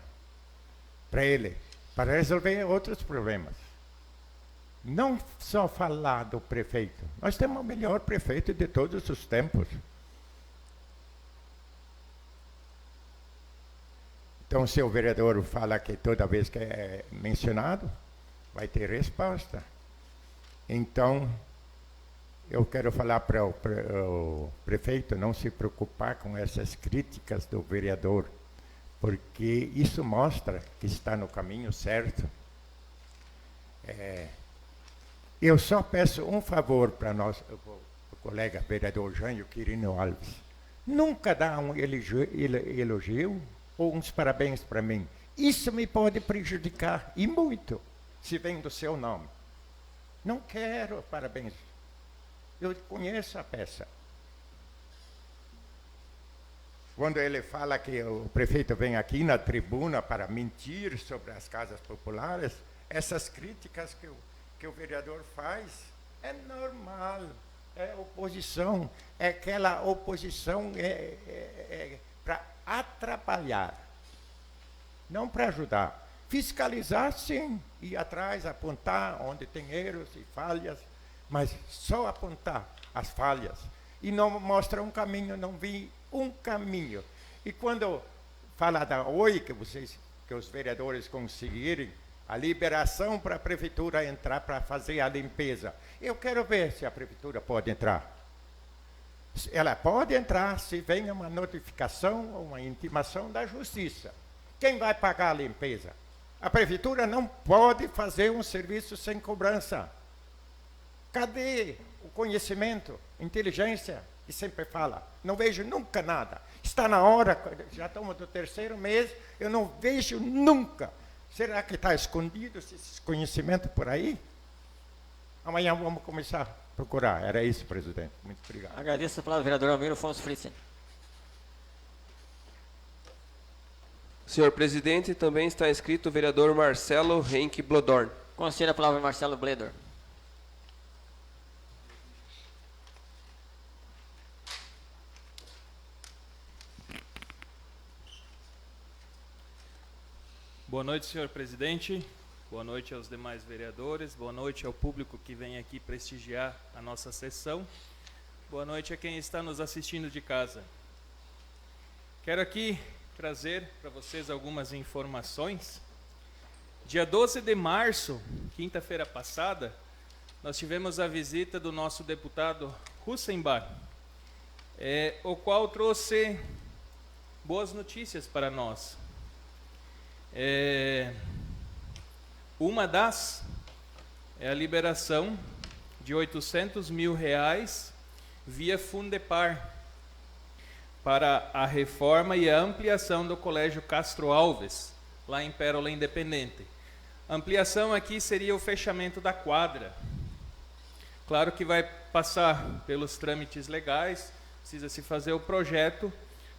para ele, para resolver outros problemas. Não só falar do prefeito. Nós temos o melhor prefeito de todos os tempos. Então, se o vereador fala que toda vez que é mencionado, vai ter resposta. Então, eu quero falar para o prefeito não se preocupar com essas críticas do vereador, porque isso mostra que está no caminho certo. Eu só peço um favor para nós, o colega vereador Jânio Quirino Alves. Nunca dá um elogio ou uns parabéns para mim. Isso me pode prejudicar, e muito, se vem do seu nome. Não quero parabéns. Eu conheço a peça. Quando ele fala que o prefeito vem aqui na tribuna para mentir sobre as casas populares, essas críticas que o vereador faz é normal. É oposição. É aquela oposição para atrapalhar, não para ajudar. Fiscalizar, sim, ir atrás, apontar onde tem erros e falhas, mas só apontar as falhas. E não mostra um caminho, não vi um caminho. E quando fala da OI, que os vereadores conseguirem a liberação para a prefeitura entrar para fazer a limpeza, eu quero ver se a prefeitura pode entrar. Ela pode entrar se vem uma notificação ou uma intimação da justiça. Quem vai pagar a limpeza? A prefeitura não pode fazer um serviço sem cobrança. Cadê o conhecimento, inteligência, que sempre fala? Não vejo nunca nada. Está na hora, já estamos no 3º mês, eu não vejo nunca. Será que está escondido esse conhecimento por aí? Amanhã vamos começar a procurar. Era isso, presidente. Muito obrigado. Agradeço a palavra, vereador Almiro Afonso Fritzen. Senhor presidente, também está inscrito o vereador Marcelo Henk Blodorn. Concedo a palavra, Marcelo Bledor. Boa noite, senhor presidente. Boa noite aos demais vereadores. Boa noite ao público que vem aqui prestigiar a nossa sessão. Boa noite a quem está nos assistindo de casa. Quero aqui trazer para vocês algumas informações. Dia 12 de março, quinta-feira passada, nós tivemos a visita do nosso deputado Hussenbach, o qual trouxe boas notícias para nós. Uma das é a liberação de R$800 mil via Fundepar para a reforma e a ampliação do Colégio Castro Alves, lá em Pérola Independente. A ampliação aqui seria o fechamento da quadra. Claro que vai passar pelos trâmites legais, precisa se fazer o projeto,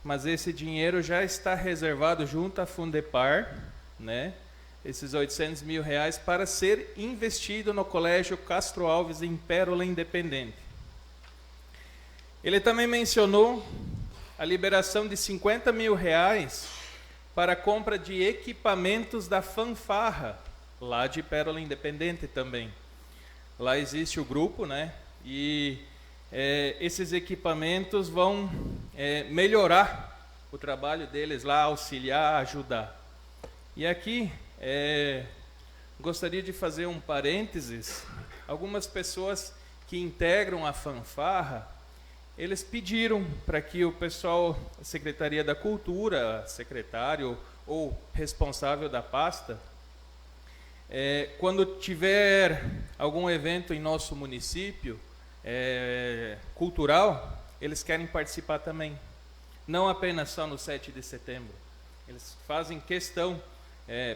mas esse dinheiro já está reservado junto à Fundepar, né? Esses R$800 mil para ser investido no Colégio Castro Alves em Pérola Independente. Ele também mencionou a liberação de R$50 mil para a compra de equipamentos da fanfarra, lá de Pérola Independente também. Lá existe o grupo, né? E esses equipamentos vão melhorar o trabalho deles lá, auxiliar, ajudar. E aqui gostaria de fazer um parênteses. Algumas pessoas que integram a fanfarra, eles pediram para que o pessoal, a Secretaria da Cultura, secretário ou responsável da pasta, quando tiver algum evento em nosso município cultural, eles querem participar também. Não apenas só no 7 de setembro. Eles fazem questão,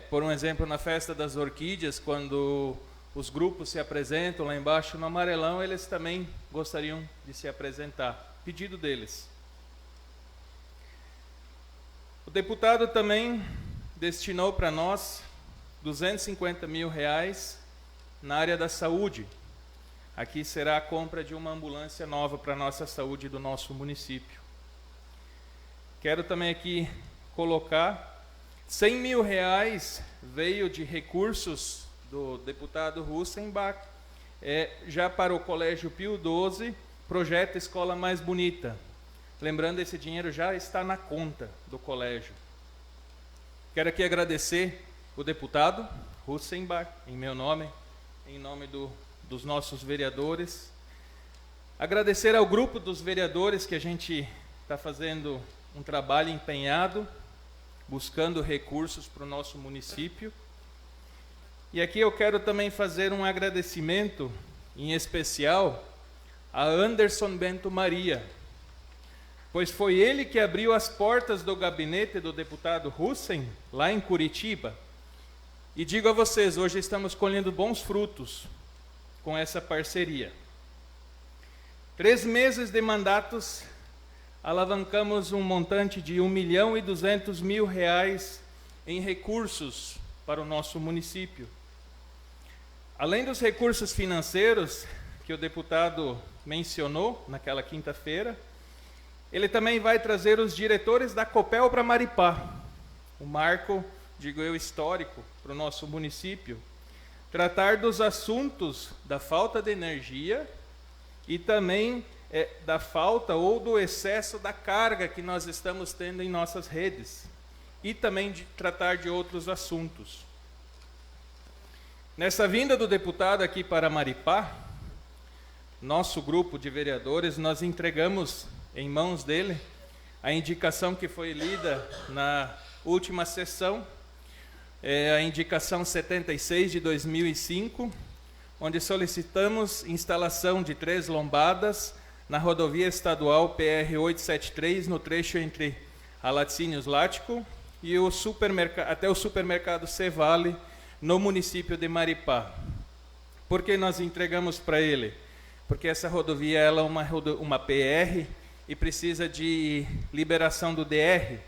por um exemplo, na Festa das Orquídeas, quando os grupos se apresentam lá embaixo no Amarelão, eles também gostariam de se apresentar. Pedido deles. O deputado também destinou para nós R$250 mil na área da saúde. Aqui será a compra de uma ambulância nova para a nossa saúde do nosso município. quero também aqui colocar 100 mil reais veio de recursos do deputado Russenbach, já para o Colégio Pio XII, projeto Escola Mais Bonita. Lembrando, esse dinheiro já está na conta do colégio. Quero aqui agradecer o deputado Russenbach, em meu nome, em nome dos nossos vereadores. Agradecer ao grupo dos vereadores que a gente está fazendo um trabalho empenhado, buscando recursos para o nosso município. E aqui eu quero também fazer um agradecimento, em especial, a Anderson Bento Maria, pois foi ele que abriu as portas do gabinete do deputado Russen, lá em Curitiba. E digo a vocês, hoje estamos colhendo bons frutos com essa parceria. 3 meses de mandatos, alavancamos um montante de R$1.200.000 em recursos para o nosso município. Além dos recursos financeiros que o deputado mencionou naquela quinta-feira, ele também vai trazer os diretores da Copel para Maripá, um marco, digo eu, histórico para o nosso município, tratar dos assuntos da falta de energia e também da falta ou do excesso da carga que nós estamos tendo em nossas redes, e também de tratar de outros assuntos. Nessa vinda do deputado aqui para Maripá, nosso grupo de vereadores, nós entregamos em mãos dele a indicação que foi lida na última sessão, a indicação 76 de 2005, onde solicitamos instalação de 3 lombadas na rodovia estadual PR-873, no trecho entre a Laticínios Lático e até o supermercado Cevale, no município de Maripá. Por que nós entregamos para ele? Porque essa rodovia ela é uma PR e precisa de liberação do DR.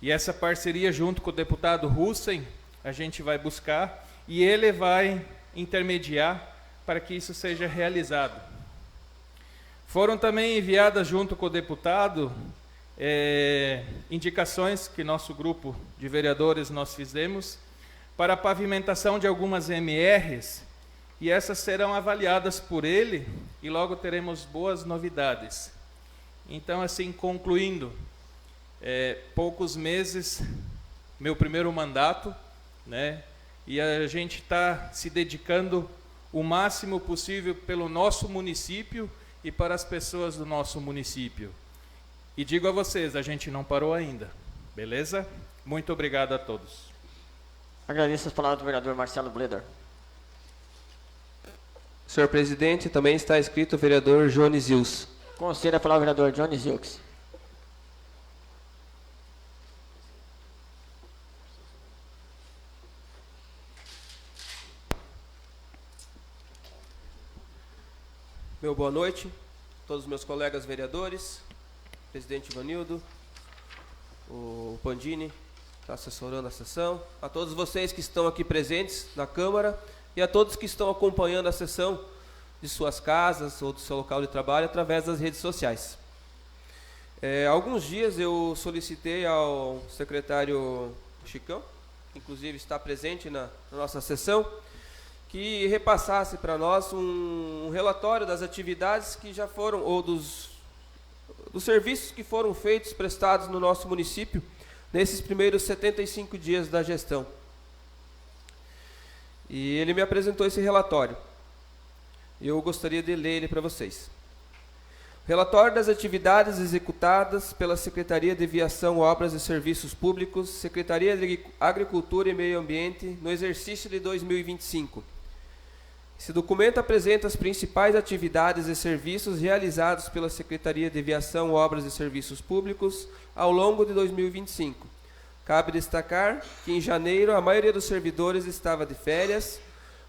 E essa parceria junto com o deputado Russen, a gente vai buscar e ele vai intermediar para que isso seja realizado. Foram também enviadas junto com o deputado indicações que nosso grupo de vereadores nós fizemos para a pavimentação de algumas MRs, e essas serão avaliadas por ele e logo teremos boas novidades. Então, assim, concluindo, poucos meses, meu primeiro mandato, né? E a gente está se dedicando o máximo possível pelo nosso município e para as pessoas do nosso município. E digo a vocês, a gente não parou ainda, beleza? Muito obrigado a todos. Agradeço as palavras do vereador Marcelo Bleder. Senhor presidente, também está escrito o vereador Jones Ilse. Concedo a palavra ao vereador Jones Ilse. Meu boa noite a todos os meus colegas vereadores, presidente Ivanildo, o Pandini, está assessorando a sessão, a todos vocês que estão aqui presentes na Câmara e a todos que estão acompanhando a sessão de suas casas ou do seu local de trabalho através das redes sociais. Há alguns dias eu solicitei ao secretário Chicão, que inclusive está presente na nossa sessão, que repassasse para nós um relatório das atividades que já foram, ou dos serviços que foram feitos, prestados no nosso município, nesses primeiros 75 dias da gestão. E ele me apresentou esse relatório. Eu gostaria de ler ele para vocês. Relatório das atividades executadas pela Secretaria de Viação, Obras e Serviços Públicos, Secretaria de Agricultura e Meio Ambiente, no exercício de 2025. Esse documento apresenta as principais atividades e serviços realizados pela Secretaria de Viação, Obras e Serviços Públicos ao longo de 2025. Cabe destacar que em janeiro a maioria dos servidores estava de férias,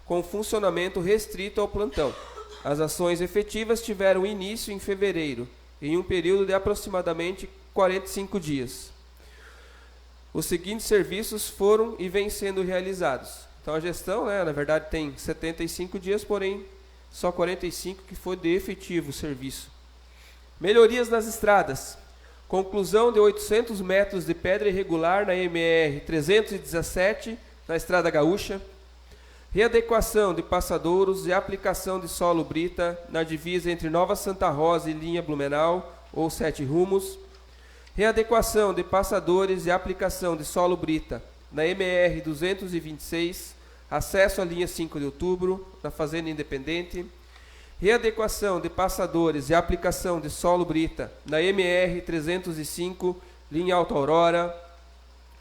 com funcionamento restrito ao plantão. As ações efetivas tiveram início em fevereiro, em um período de aproximadamente 45 dias. Os seguintes serviços foram e vêm sendo realizados. Então a gestão, na verdade, tem 75 dias, porém só 45 que foi de efetivo serviço. Melhorias nas estradas. Conclusão de 800 metros de pedra irregular na MR 317, na Estrada Gaúcha. Readequação de passadouros e aplicação de solo brita na divisa entre Nova Santa Rosa e linha Blumenau, ou 7 rumos. Readequação de passadores e aplicação de solo brita na MR 226, acesso à linha 5 de outubro, na Fazenda Independente. Readequação de passadores e aplicação de solo brita na MR 305, linha Alta Aurora.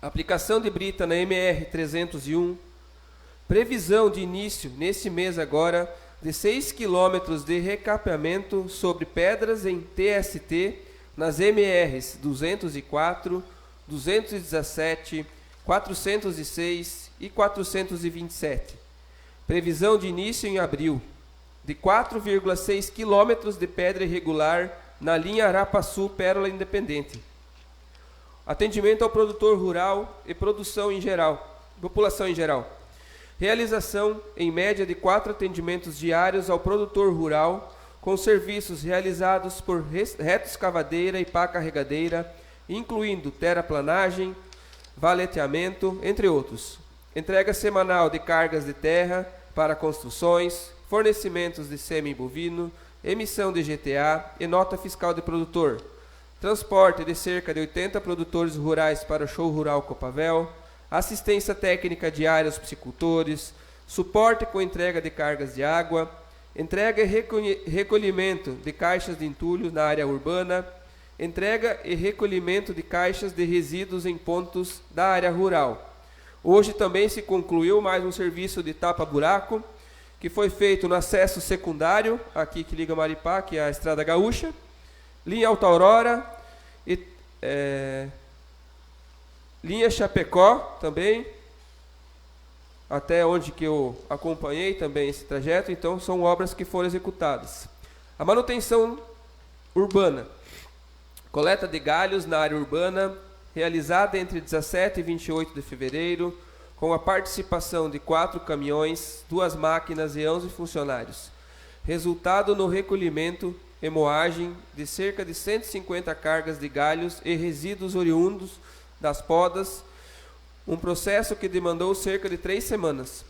Aplicação de brita na MR 301. Previsão de início, nesse mês agora, de 6 km de recapeamento sobre pedras em TST nas MRs 204, 217, 406 e 427. Previsão de início em abril, de 4,6 km de pedra irregular na linha Arapaçu Pérola Independente. Atendimento ao produtor rural e população em geral. Realização, em média, de 4 atendimentos diários ao produtor rural, com serviços realizados por reto-escavadeira e pá carregadeira, incluindo terraplanagem, valeteamento, entre outros. Entrega semanal de cargas de terra para construções, fornecimentos de sêmen bovino, emissão de GTA e nota fiscal de produtor. Transporte de cerca de 80 produtores rurais para o Show Rural Copavel, assistência técnica diária aos psicultores, suporte com entrega de cargas de água, entrega e recolhimento de caixas de entulho na área urbana, entrega e recolhimento de caixas de resíduos em pontos da área rural. Hoje também se concluiu mais um serviço de tapa-buraco, que foi feito no acesso secundário, aqui que liga Maripá, que é a Estrada Gaúcha, linha Alta Aurora e linha Chapecó também, até onde que eu acompanhei também esse trajeto. Então são obras que foram executadas. A manutenção urbana, coleta de galhos na área urbana, realizada entre 17 e 28 de fevereiro, com a participação de 4 caminhões, 2 máquinas e 11 funcionários. Resultado no recolhimento e moagem de cerca de 150 cargas de galhos e resíduos oriundos das podas, um processo que demandou cerca de 3 semanas.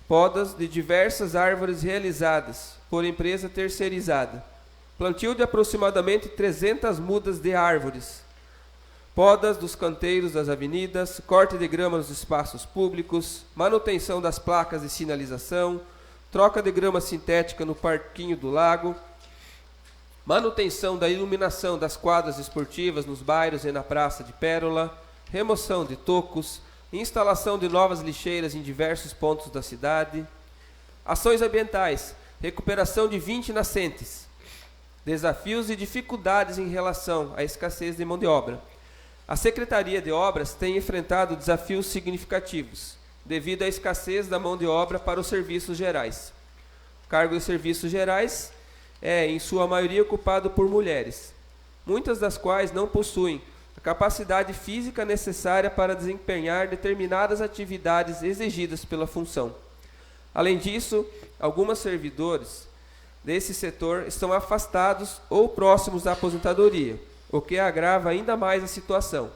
Podas de diversas árvores realizadas por empresa terceirizada. Plantio de aproximadamente 300 mudas de árvores. Podas dos canteiros das avenidas, corte de grama nos espaços públicos, manutenção das placas de sinalização, troca de grama sintética no parquinho do lago, manutenção da iluminação das quadras esportivas nos bairros e na Praça de Pérola, remoção de tocos, instalação de novas lixeiras em diversos pontos da cidade, ações ambientais, recuperação de 20 nascentes, desafios e dificuldades em relação à escassez de mão de obra. A Secretaria de Obras tem enfrentado desafios significativos, devido à escassez da mão de obra para os serviços gerais. O cargo de serviços gerais é, em sua maioria, ocupado por mulheres, muitas das quais não possuem a capacidade física necessária para desempenhar determinadas atividades exigidas pela função. Além disso, alguns servidores desse setor estão afastados ou próximos da aposentadoria, o que agrava ainda mais a situação.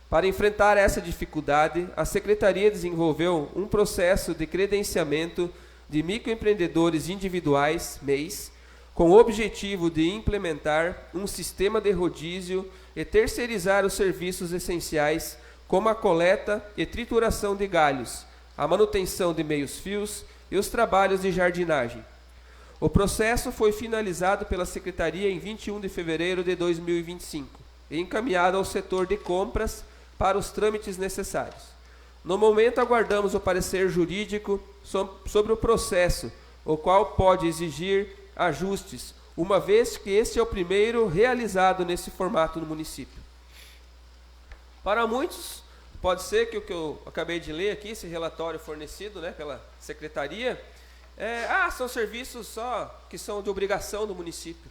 Para enfrentar essa dificuldade, a Secretaria desenvolveu um processo de credenciamento de microempreendedores individuais, MEIs, com o objetivo de implementar um sistema de rodízio e terceirizar os serviços essenciais, como a coleta e trituração de galhos, a manutenção de meios-fios e os trabalhos de jardinagem. O processo foi finalizado pela Secretaria em 21 de fevereiro de 2025 e encaminhado ao setor de compras para os trâmites necessários. No momento, aguardamos o parecer jurídico sobre o processo, o qual pode exigir ajustes, uma vez que este é o primeiro realizado nesse formato no município. Para muitos, pode ser que o que eu acabei de ler aqui, esse relatório fornecido, pela Secretaria, são serviços só que são de obrigação do município.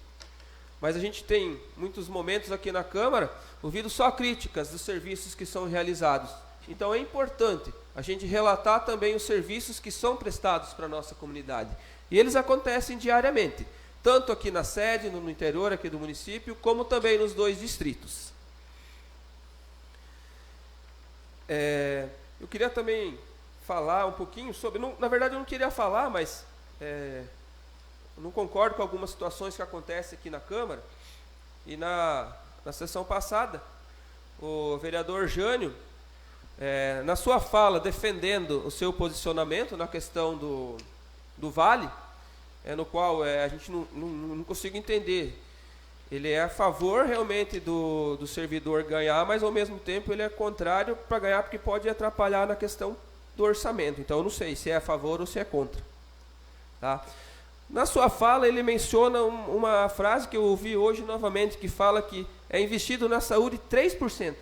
Mas a gente tem muitos momentos aqui na Câmara ouvido só críticas dos serviços que são realizados. Então é importante a gente relatar também os serviços que são prestados para a nossa comunidade. E eles acontecem diariamente, tanto aqui na sede, no interior aqui do município, como também nos 2 distritos. Eu queria também falar um pouquinho sobre... na verdade, eu não queria falar, mas eu não concordo com algumas situações que acontecem aqui na Câmara. E na sessão passada, o vereador Jânio, na sua fala, defendendo o seu posicionamento na questão do Vale, no qual a gente não consigo entender. Ele é a favor realmente do servidor ganhar, mas ao mesmo tempo ele é contrário para ganhar, porque pode atrapalhar na questão do orçamento. Então eu não sei se é a favor ou se é contra. Tá? Na sua fala ele menciona uma frase que eu ouvi hoje novamente, que fala que é investido na saúde 3%.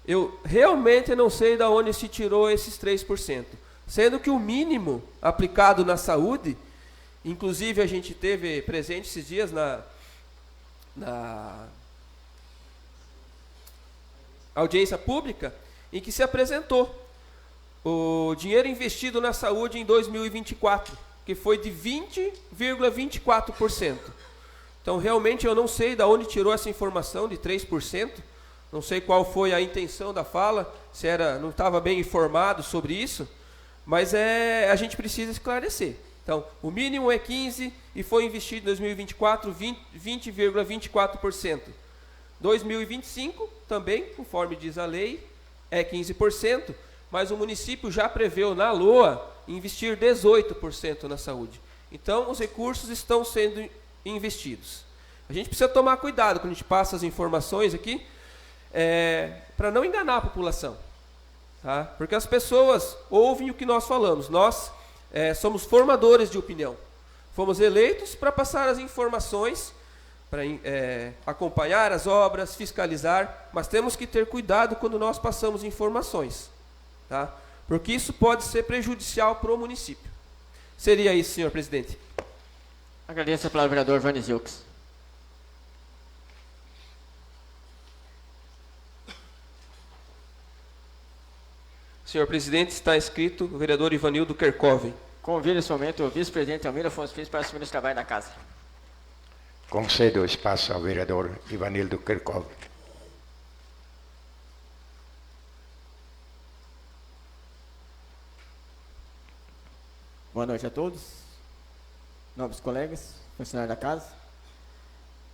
Eu realmente não sei de onde se tirou esses 3%. Sendo que o mínimo aplicado na saúde, inclusive a gente teve presente esses dias na audiência pública, em que se apresentou o dinheiro investido na saúde em 2024, que foi de 20,24%. Então, realmente, eu não sei de onde tirou essa informação de 3%, não sei qual foi a intenção da fala, se não estava bem informado sobre isso, mas a gente precisa esclarecer. Então, o mínimo é 15% e foi investido em 2024 20,24%. 2025, também, conforme diz a lei, é 15%, mas o município já preveu na LOA investir 18% na saúde. Então, os recursos estão sendo investidos. A gente precisa tomar cuidado quando a gente passa as informações aqui, para não enganar a população. Tá? Porque as pessoas ouvem o que nós falamos. Nós somos formadores de opinião. Fomos eleitos para passar as informações, para acompanhar as obras, fiscalizar, mas temos que ter cuidado quando nós passamos informações, tá? Porque isso pode ser prejudicial para o município. Seria isso, senhor presidente. Agradeço a palavra ao vereador Johnny Zilks. Senhor presidente, está inscrito o vereador Ivanildo Kerkhoven. Convido nesse momento o vice-presidente Almir Afonso Filho para assumir os trabalhos da casa. Concedo o espaço ao vereador Ivanildo Kerkhoven. Boa noite a todos, nobres colegas, funcionários da casa,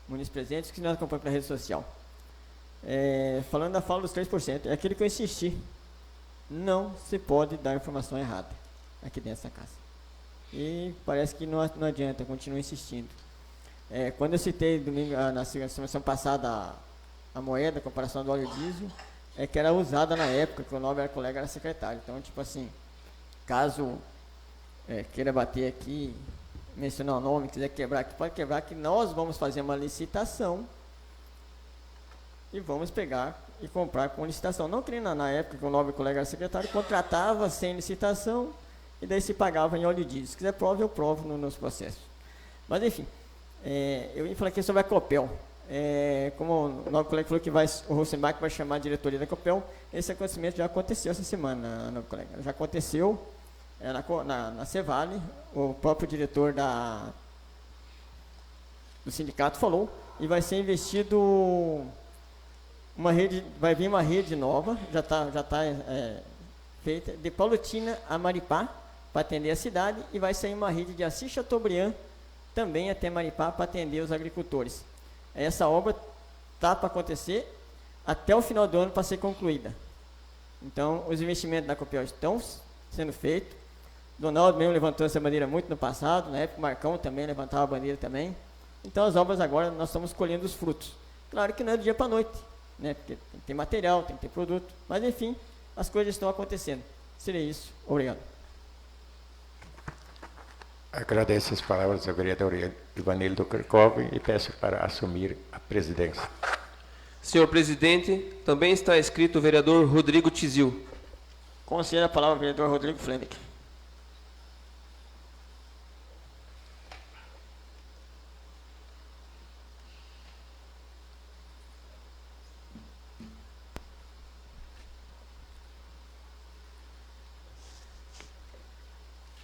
munícipes presentes que nos acompanham pela rede social. Falando da fala dos 3%, é aquilo que eu insisti. Não se pode dar informação errada aqui dentro dessa casa. E parece que não adianta, eu continuo insistindo. Quando eu citei domingo, na semana passada a moeda, a comparação do óleo diesel, que era usada na época, que o nobre era colega, era secretário. Então, tipo assim, caso queira bater aqui, mencionar o nome, quiser quebrar aqui, pode quebrar, que nós vamos fazer uma licitação e vamos pegar e comprar com licitação. Não que na época que o nobre colega era secretário, contratava sem licitação e daí se pagava em óleo diesel. Se quiser prova, eu provo nos processos. Mas enfim, eu ia falar aqui sobre a Copel. Como o nobre colega falou que o Rosenbach vai chamar a diretoria da Copel, esse acontecimento já aconteceu essa semana, nobre colega. Já aconteceu na Cevale, o próprio diretor do sindicato falou, e vai ser investido vai vir uma rede nova, já está feita, de Paulutina a Maripá, para atender a cidade, e vai sair uma rede de Assis Chateaubriand, também até Maripá, para atender os agricultores. Essa obra está para acontecer até o final do ano para ser concluída. Então, os investimentos da Copel estão sendo feitos. Donaldo mesmo levantou essa bandeira muito no passado, na época o Marcão também levantava a bandeira também. Então, as obras agora nós estamos colhendo os frutos. Claro que não é do dia para a noite, né? Porque tem que ter material, tem que ter produto, mas enfim, as coisas estão acontecendo. Seria isso. Obrigado. Agradeço as palavras ao vereador Ivanildo Kerkhoven e peço para assumir a presidência. Senhor presidente, também está inscrito o vereador Rodrigo Tizil. Concedo a palavra ao vereador Rodrigo Fleming.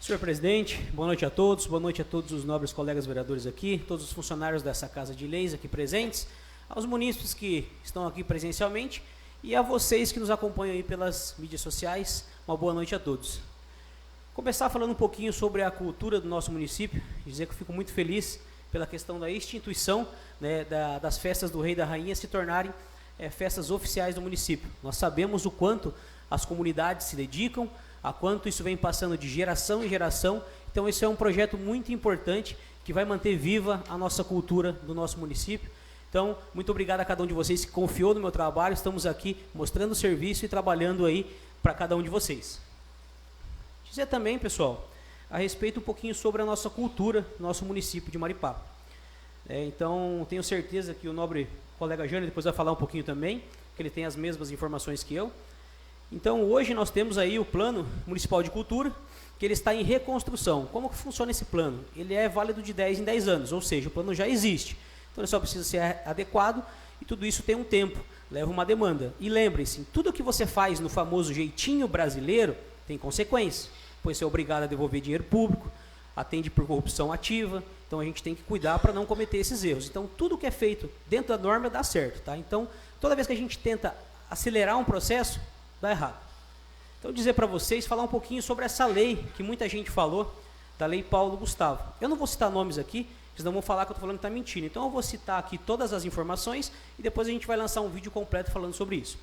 Senhor presidente, boa noite a todos os nobres colegas vereadores aqui, todos os funcionários dessa Casa de Leis aqui presentes, aos munícipes que estão aqui presencialmente e a vocês que nos acompanham aí pelas mídias sociais, uma boa noite a todos. Começar falando um pouquinho sobre a cultura do nosso município, dizer que eu fico muito feliz pela questão da instituição, né, das festas do Rei e da Rainha se tornarem festas oficiais do município. Nós sabemos o quanto as comunidades se dedicam, a quanto isso vem passando de geração em geração. Então esse é um projeto muito importante que vai manter viva a nossa cultura do nosso município. Então, muito obrigado a cada um de vocês que confiou no meu trabalho. Estamos aqui mostrando o serviço e trabalhando aí para cada um de vocês. Dizer também, pessoal, a respeito um pouquinho sobre a nossa cultura, nosso município de Maripá. Então, tenho certeza que o nobre colega Jânio depois vai falar um pouquinho também, que ele tem as mesmas informações que eu. Então, hoje nós temos aí o Plano Municipal de Cultura, que ele está em reconstrução. Como que funciona esse plano? Ele é válido de 10 em 10 anos, ou seja, o plano já existe. Então, ele só precisa ser adequado e tudo isso tem um tempo, leva uma demanda. E lembrem-se, tudo que você faz no famoso jeitinho brasileiro tem consequência, pois você é obrigado a devolver dinheiro público, atende por corrupção ativa, então a gente tem que cuidar para não cometer esses erros. Então, tudo que é feito dentro da norma dá certo, tá? Então, toda vez que a gente tenta acelerar um processo, dá errado. Então, dizer para vocês, falar um pouquinho sobre essa lei que muita gente falou, da Lei Paulo Gustavo. Eu não vou citar nomes aqui, senão vão falar que eu estou falando que está mentindo. Então, eu vou citar aqui todas as informações e depois a gente vai lançar um vídeo completo falando sobre isso.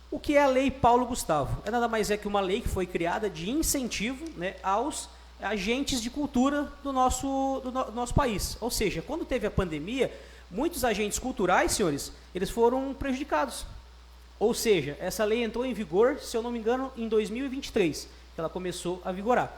O que é a Lei Paulo Gustavo? É nada mais que uma lei que foi criada de incentivo, né, aos agentes de cultura do nosso país. Ou seja, quando teve a pandemia, muitos agentes culturais, senhores, eles foram prejudicados. Ou seja, essa lei entrou em vigor, se eu não me engano, em 2023, que ela começou a vigorar.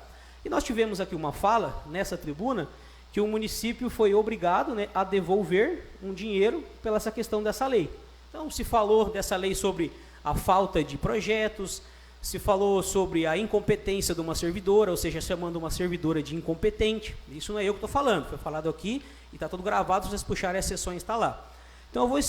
E nós tivemos aqui uma fala, nessa tribuna, que o município foi obrigado, né, a devolver um dinheiro pela essa questão dessa lei. Então, se falou dessa lei sobre a falta de projetos, se falou sobre a incompetência de uma servidora, ou seja, chamando uma servidora de incompetente. Isso não é eu que estou falando, foi falado aqui e está tudo gravado, se vocês puxarem as sessões, está lá. Então, eu vou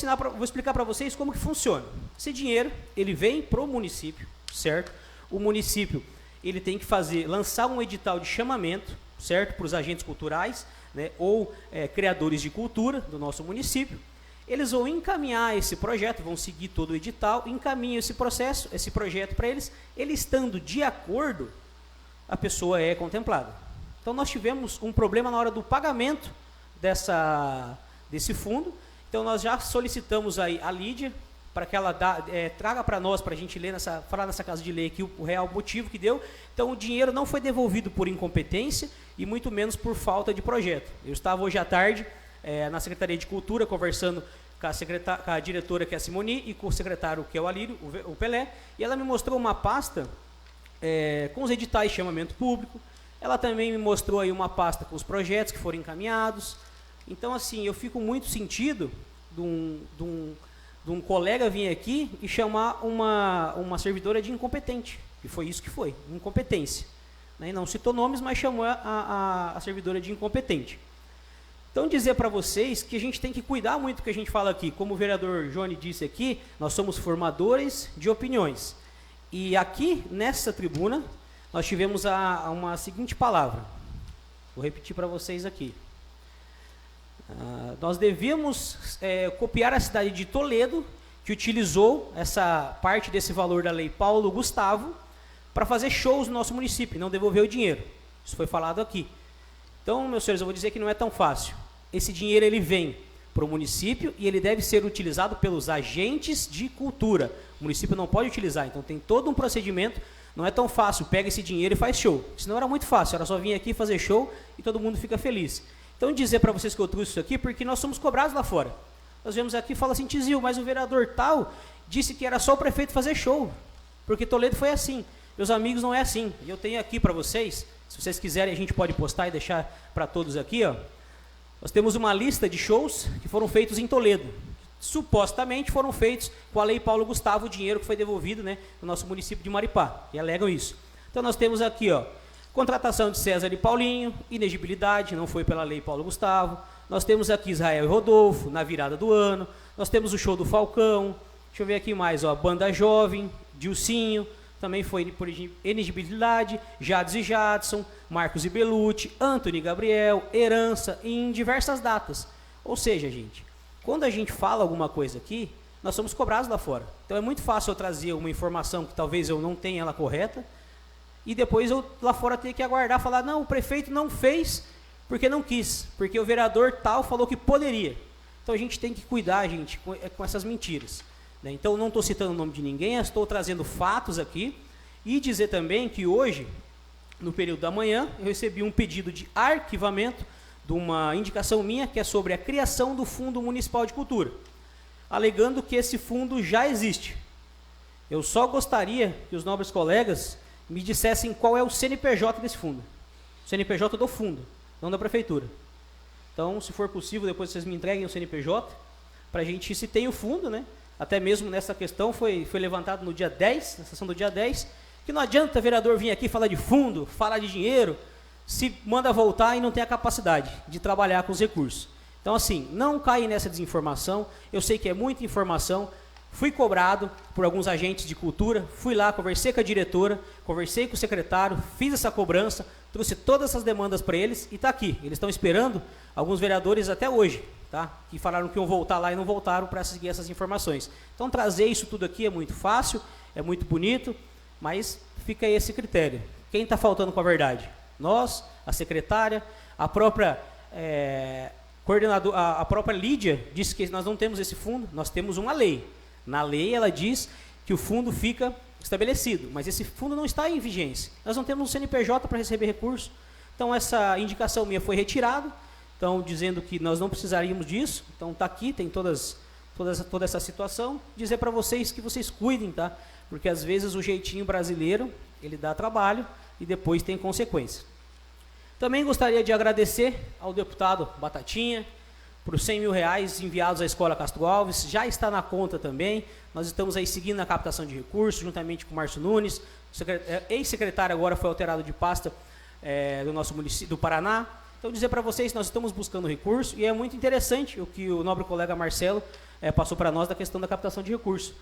explicar para vocês como que funciona. Esse dinheiro, ele vem para o município, certo? O município, ele tem que lançar um edital de chamamento, certo? Para os agentes culturais, né? Ou criadores de cultura do nosso município. Eles vão encaminhar esse projeto, vão seguir todo o edital, encaminham esse projeto para eles. Ele estando de acordo, a pessoa é contemplada. Então, nós tivemos um problema na hora do pagamento desse fundo. Então, nós já solicitamos aí a Lídia para que ela traga para nós, para a gente ler falar nessa casa de lei aqui o real motivo que deu. Então, o dinheiro não foi devolvido por incompetência e muito menos por falta de projeto. Eu estava hoje à tarde na Secretaria de Cultura conversando com a diretora, que é a Simoni, e com o secretário, que é o Alírio, o Pelé, e ela me mostrou uma pasta com os editais de chamamento público. Ela também me mostrou aí uma pasta com os projetos que foram encaminhados. Então, assim, eu fico muito sentido de um colega vir aqui e chamar uma servidora de incompetente, que foi isso que foi, incompetência. Né? Não citou nomes, mas chamou a servidora de incompetente. Então, dizer para vocês que a gente tem que cuidar muito do que a gente fala aqui. Como o vereador Johnny disse aqui, nós somos formadores de opiniões. E aqui, nessa tribuna, nós tivemos uma seguinte palavra. Vou repetir para vocês aqui. Nós devíamos copiar a cidade de Toledo, que utilizou essa parte desse valor da Lei Paulo Gustavo para fazer shows no nosso município e não devolver o dinheiro. Isso foi falado aqui. Então, meus senhores, eu vou dizer que não é tão fácil. Esse dinheiro ele vem para o município e ele deve ser utilizado pelos agentes de cultura. O município não pode utilizar, então tem todo um procedimento. Não é tão fácil, pega esse dinheiro e faz show. Senão era muito fácil, era só vir aqui fazer show e todo mundo fica feliz. Então, dizer para vocês que eu trouxe isso aqui, porque nós somos cobrados lá fora. Nós vemos aqui e fala assim, Tizil, mas o vereador tal disse que era só o prefeito fazer show, porque Toledo foi assim. Meus amigos, não é assim. E eu tenho aqui para vocês, se vocês quiserem, a gente pode postar e deixar para todos aqui, ó. Nós temos uma lista de shows que foram feitos em Toledo. Supostamente foram feitos com a Lei Paulo Gustavo, o dinheiro que foi devolvido, né, no nosso município de Maripá, e alegam isso. Então, nós temos aqui, ó, contratação de César e Paulinho, inegibilidade, não foi pela Lei Paulo Gustavo. Nós temos aqui Israel e Rodolfo, na virada do ano. Nós temos o show do Falcão. Deixa eu ver aqui mais, ó, Banda Jovem, Dilcinho, também foi por inegibilidade, Jades e Jadson, Marcos e Belucci, Antony e Gabriel, Herança, em diversas datas. Ou seja, gente, quando a gente fala alguma coisa aqui, nós somos cobrados lá fora. Então é muito fácil eu trazer uma informação que talvez eu não tenha ela correta, e depois eu lá fora ter que aguardar, falar, não, o prefeito não fez porque não quis, porque o vereador tal falou que poderia. Então a gente tem que cuidar, gente, com essas mentiras, né? Então não estou citando o nome de ninguém, estou trazendo fatos aqui, e dizer também que hoje, no período da manhã, eu recebi um pedido de arquivamento de uma indicação minha, que é sobre a criação do Fundo Municipal de Cultura, alegando que esse fundo já existe. Eu só gostaria que os nobres colegas me dissessem qual é o CNPJ desse fundo. O CNPJ do fundo, não da prefeitura. Então, se for possível, depois vocês me entreguem o CNPJ, para a gente, se tem o fundo, né? Até mesmo nessa questão foi levantado no dia 10, na sessão do dia 10, que não adianta vereador vir aqui falar de fundo, falar de dinheiro, se manda voltar e não tem a capacidade de trabalhar com os recursos. Então, assim, não caia nessa desinformação. Eu sei que é muita informação. Fui cobrado por alguns agentes de cultura, fui lá, conversei com a diretora, conversei com o secretário, fiz essa cobrança, trouxe todas essas demandas para eles e está aqui. Eles estão esperando, alguns vereadores até hoje, tá? Que falaram que iam voltar lá e não voltaram para seguir essas informações. Então, trazer isso tudo aqui é muito fácil, é muito bonito, mas fica aí esse critério. Quem está faltando com a verdade? Nós, a secretária, a própria coordenadora, a própria Lídia disse que nós não temos esse fundo, nós temos uma lei. Na lei ela diz que o fundo fica estabelecido, mas esse fundo não está em vigência. Nós não temos um CNPJ para receber recurso. Então essa indicação minha foi retirada, então dizendo que nós não precisaríamos disso. Então está aqui, tem toda essa situação. Dizer para vocês que vocês cuidem, tá? Porque às vezes o jeitinho brasileiro, ele dá trabalho e depois tem consequência. Também gostaria de agradecer ao deputado Batatinha por os 100 mil reais enviados à Escola Castro Alves, já está na conta também. Nós estamos aí seguindo a captação de recursos, juntamente com o Márcio Nunes, ex-secretário agora foi alterado de pasta do nosso município, do Paraná. Então dizer para vocês, nós estamos buscando recurso, e é muito interessante o que o nobre colega Marcelo passou para nós da questão da captação de recursos.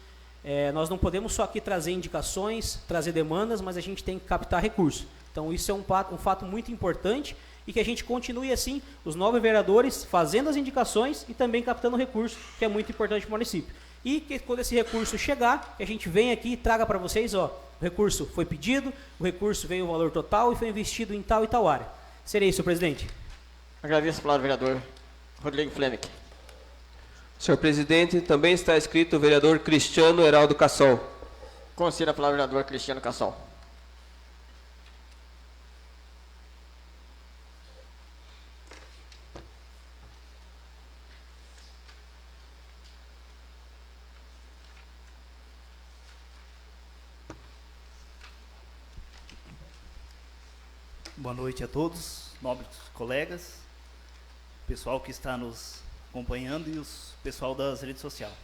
Nós não podemos só aqui trazer indicações, trazer demandas, mas a gente tem que captar recursos. Então isso é um fato muito importante, e que a gente continue assim, os novos vereadores fazendo as indicações e também captando recursos, que é muito importante para o município. E que quando esse recurso chegar, que a gente venha aqui e traga para vocês, ó, o recurso foi pedido, o recurso veio o valor total e foi investido em tal e tal área. Seria isso, presidente. Agradeço a palavra, vereador Rodrigo Flemick. Senhor presidente, também está escrito o vereador Cristiano Heraldo Cassol. Conceda a palavra ao vereador Cristiano Cassol. Boa noite a todos, nobres colegas, pessoal que está nos acompanhando e os pessoal das redes sociais.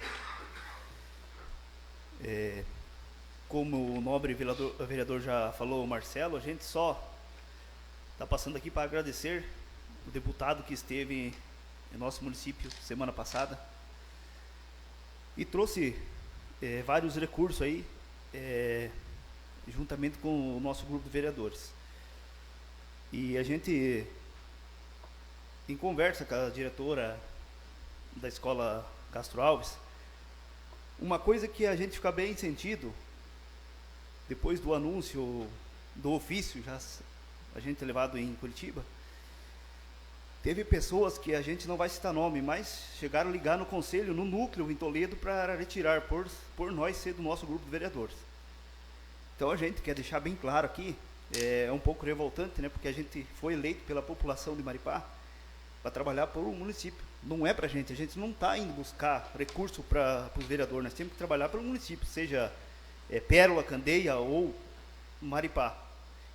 Como o nobre vereador já falou, Marcelo, a gente só está passando aqui para agradecer o deputado que esteve em nosso município semana passada e trouxe vários recursos aí, juntamente com o nosso grupo de vereadores. E a gente, em conversa com a diretora da Escola Castro Alves, uma coisa que a gente fica bem sentido, depois do anúncio do ofício, já a gente levado em Curitiba, teve pessoas que a gente não vai citar nome, mas chegaram a ligar no conselho, no núcleo em Toledo, para retirar, por nós ser do nosso grupo de vereadores. Então a gente quer deixar bem claro aqui, é um pouco revoltante, né, porque a gente foi eleito pela população de Maripá para trabalhar por um município. Não é para a gente não está indo buscar recurso para os vereadores, nós temos que trabalhar pelo município, seja Pérola, Candeia ou Maripá.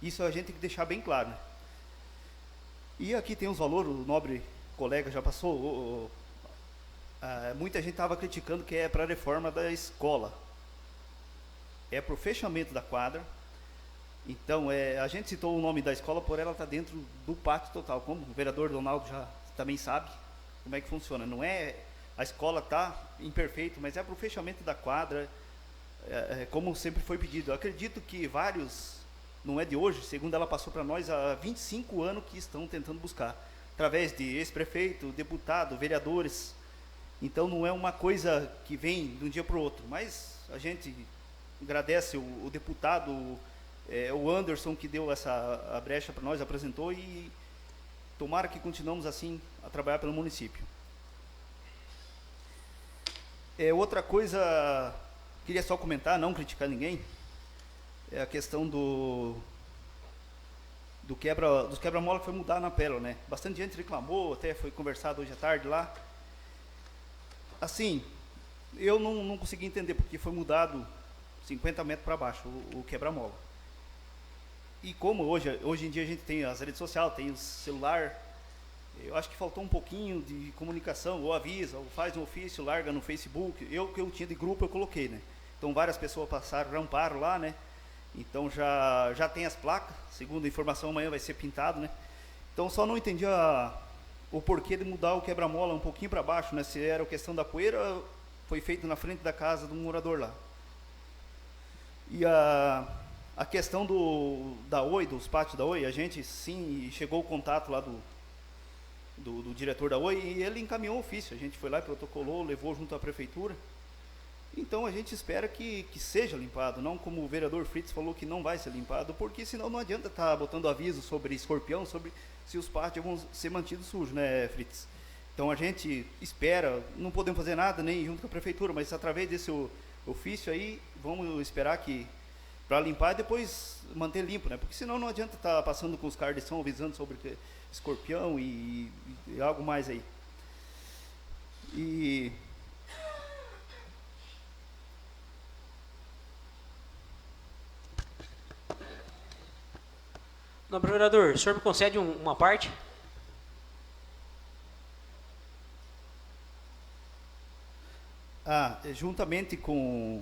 Isso a gente tem que deixar bem claro, né? E aqui tem os valores, o nobre colega já passou, muita gente estava criticando que é para a reforma da escola. É para o fechamento da quadra. Então, a gente citou o nome da escola por ela estar dentro do pátio total, como o vereador Donaldo já também sabe como é que funciona. Não é a escola está imperfeita, mas é para o fechamento da quadra, como sempre foi pedido. Eu acredito que vários, não é de hoje, segundo ela passou para nós, há 25 anos que estão tentando buscar, através de ex-prefeito, deputado, vereadores, Então não é uma coisa que vem de um dia para o outro, mas a gente agradece o deputado, o Anderson, que deu a brecha para nós, apresentou, e tomara que continuemos assim a trabalhar pelo município. Outra coisa, queria só comentar, não criticar ninguém, é a questão dos quebra-mola que foi mudar na Pérola, né? Bastante gente reclamou, até foi conversado hoje à tarde lá. Assim, eu não consegui entender porque foi mudado 50 metros para baixo o quebra-mola. E como hoje em dia a gente tem as redes sociais, tem o celular, eu acho que faltou um pouquinho de comunicação, ou avisa, ou faz um ofício, larga no Facebook. Que eu tinha de grupo, eu coloquei, né? Então várias pessoas passaram, ramparam lá, né? Então já tem as placas, segundo a informação, amanhã vai ser pintado, né? Então só não entendi o porquê de mudar o quebra-mola um pouquinho para baixo, né? Se era a questão da poeira, foi feito na frente da casa de um morador lá. E a questão da Oi, dos pátios da Oi, a gente sim chegou o contato lá do diretor da Oi e ele encaminhou o ofício. A gente foi lá, protocolou, levou junto à prefeitura. Então a gente espera que seja limpado, não como o vereador Fritz falou que não vai ser limpado, porque senão não adianta estar botando aviso sobre escorpião, sobre se os pátios vão ser mantidos sujos, né, Fritz? Então a gente espera, não podemos fazer nada nem junto com a prefeitura, mas através desse ofício aí, vamos esperar que para limpar e depois manter limpo, né? Porque senão não adianta estar passando com os cards de som avisando sobre escorpião e algo mais aí. E Nobre vereador, o senhor me concede uma parte? Juntamente com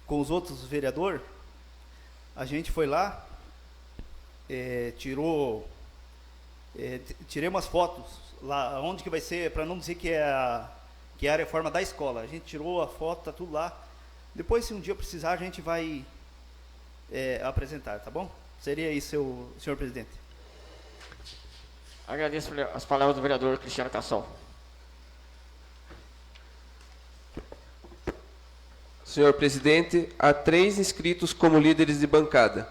os outros vereadores, a gente foi lá, tirei umas fotos lá, onde que vai ser, para não dizer que é a reforma da escola. A gente tirou a foto, tá tudo lá. Depois, se um dia precisar, a gente vai apresentar, tá bom? Seria isso, senhor presidente. Agradeço as palavras do vereador Cristiano Cassol. Senhor presidente, há 3 inscritos como líderes de bancada.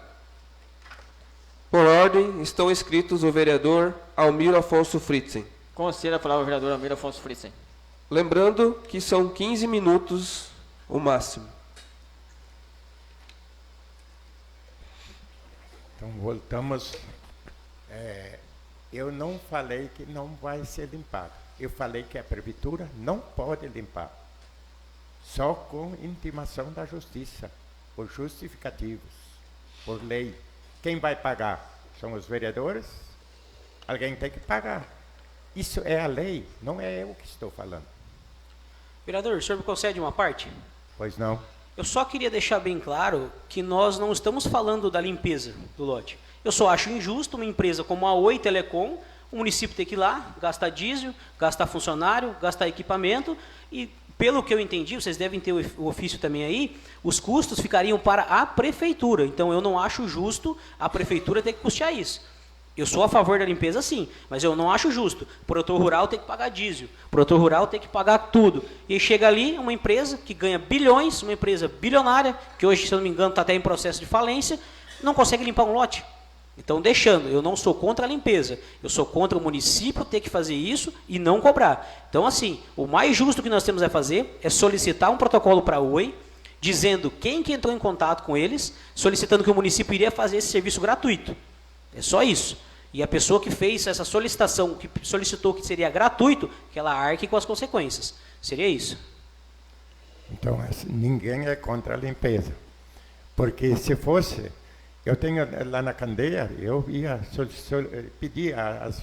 Por ordem, estão inscritos o vereador Almiro Afonso Fritzen. Conceda a palavra ao vereador Almiro Afonso Fritzen. Lembrando que são 15 minutos o máximo. Então, voltamos. Eu não falei que não vai ser limpado. Eu falei que a prefeitura não pode limpar. Só com intimação da justiça, por justificativos, por lei. Quem vai pagar? São os vereadores? Alguém tem que pagar. Isso é a lei, não é eu que estou falando. Vereador, o senhor me concede uma parte? Pois não. Eu só queria deixar bem claro que nós não estamos falando da limpeza do lote. Eu só acho injusto uma empresa como a Oi Telecom, o município ter que ir lá, gastar diesel, gastar funcionário, gastar equipamento e, pelo que eu entendi, vocês devem ter o ofício também aí, os custos ficariam para a prefeitura. Então eu não acho justo a prefeitura ter que custear isso. Eu sou a favor da limpeza, sim, mas eu não acho justo. O produtor rural tem que pagar diesel, o produtor rural tem que pagar tudo. E chega ali uma empresa que ganha bilhões, uma empresa bilionária, que hoje, se eu não me engano, está até em processo de falência, não consegue limpar um lote. Então, deixando, eu não sou contra a limpeza, eu sou contra o município ter que fazer isso e não cobrar. Então, assim, o mais justo que nós temos a fazer é solicitar um protocolo para a Oi, dizendo quem que entrou em contato com eles, solicitando que o município iria fazer esse serviço gratuito. É só isso. E a pessoa que fez essa solicitação, que solicitou que seria gratuito, que ela arque com as consequências. Seria isso. Então, ninguém é contra a limpeza. Porque se fosse, eu tenho lá na Candeia, eu ia pedir as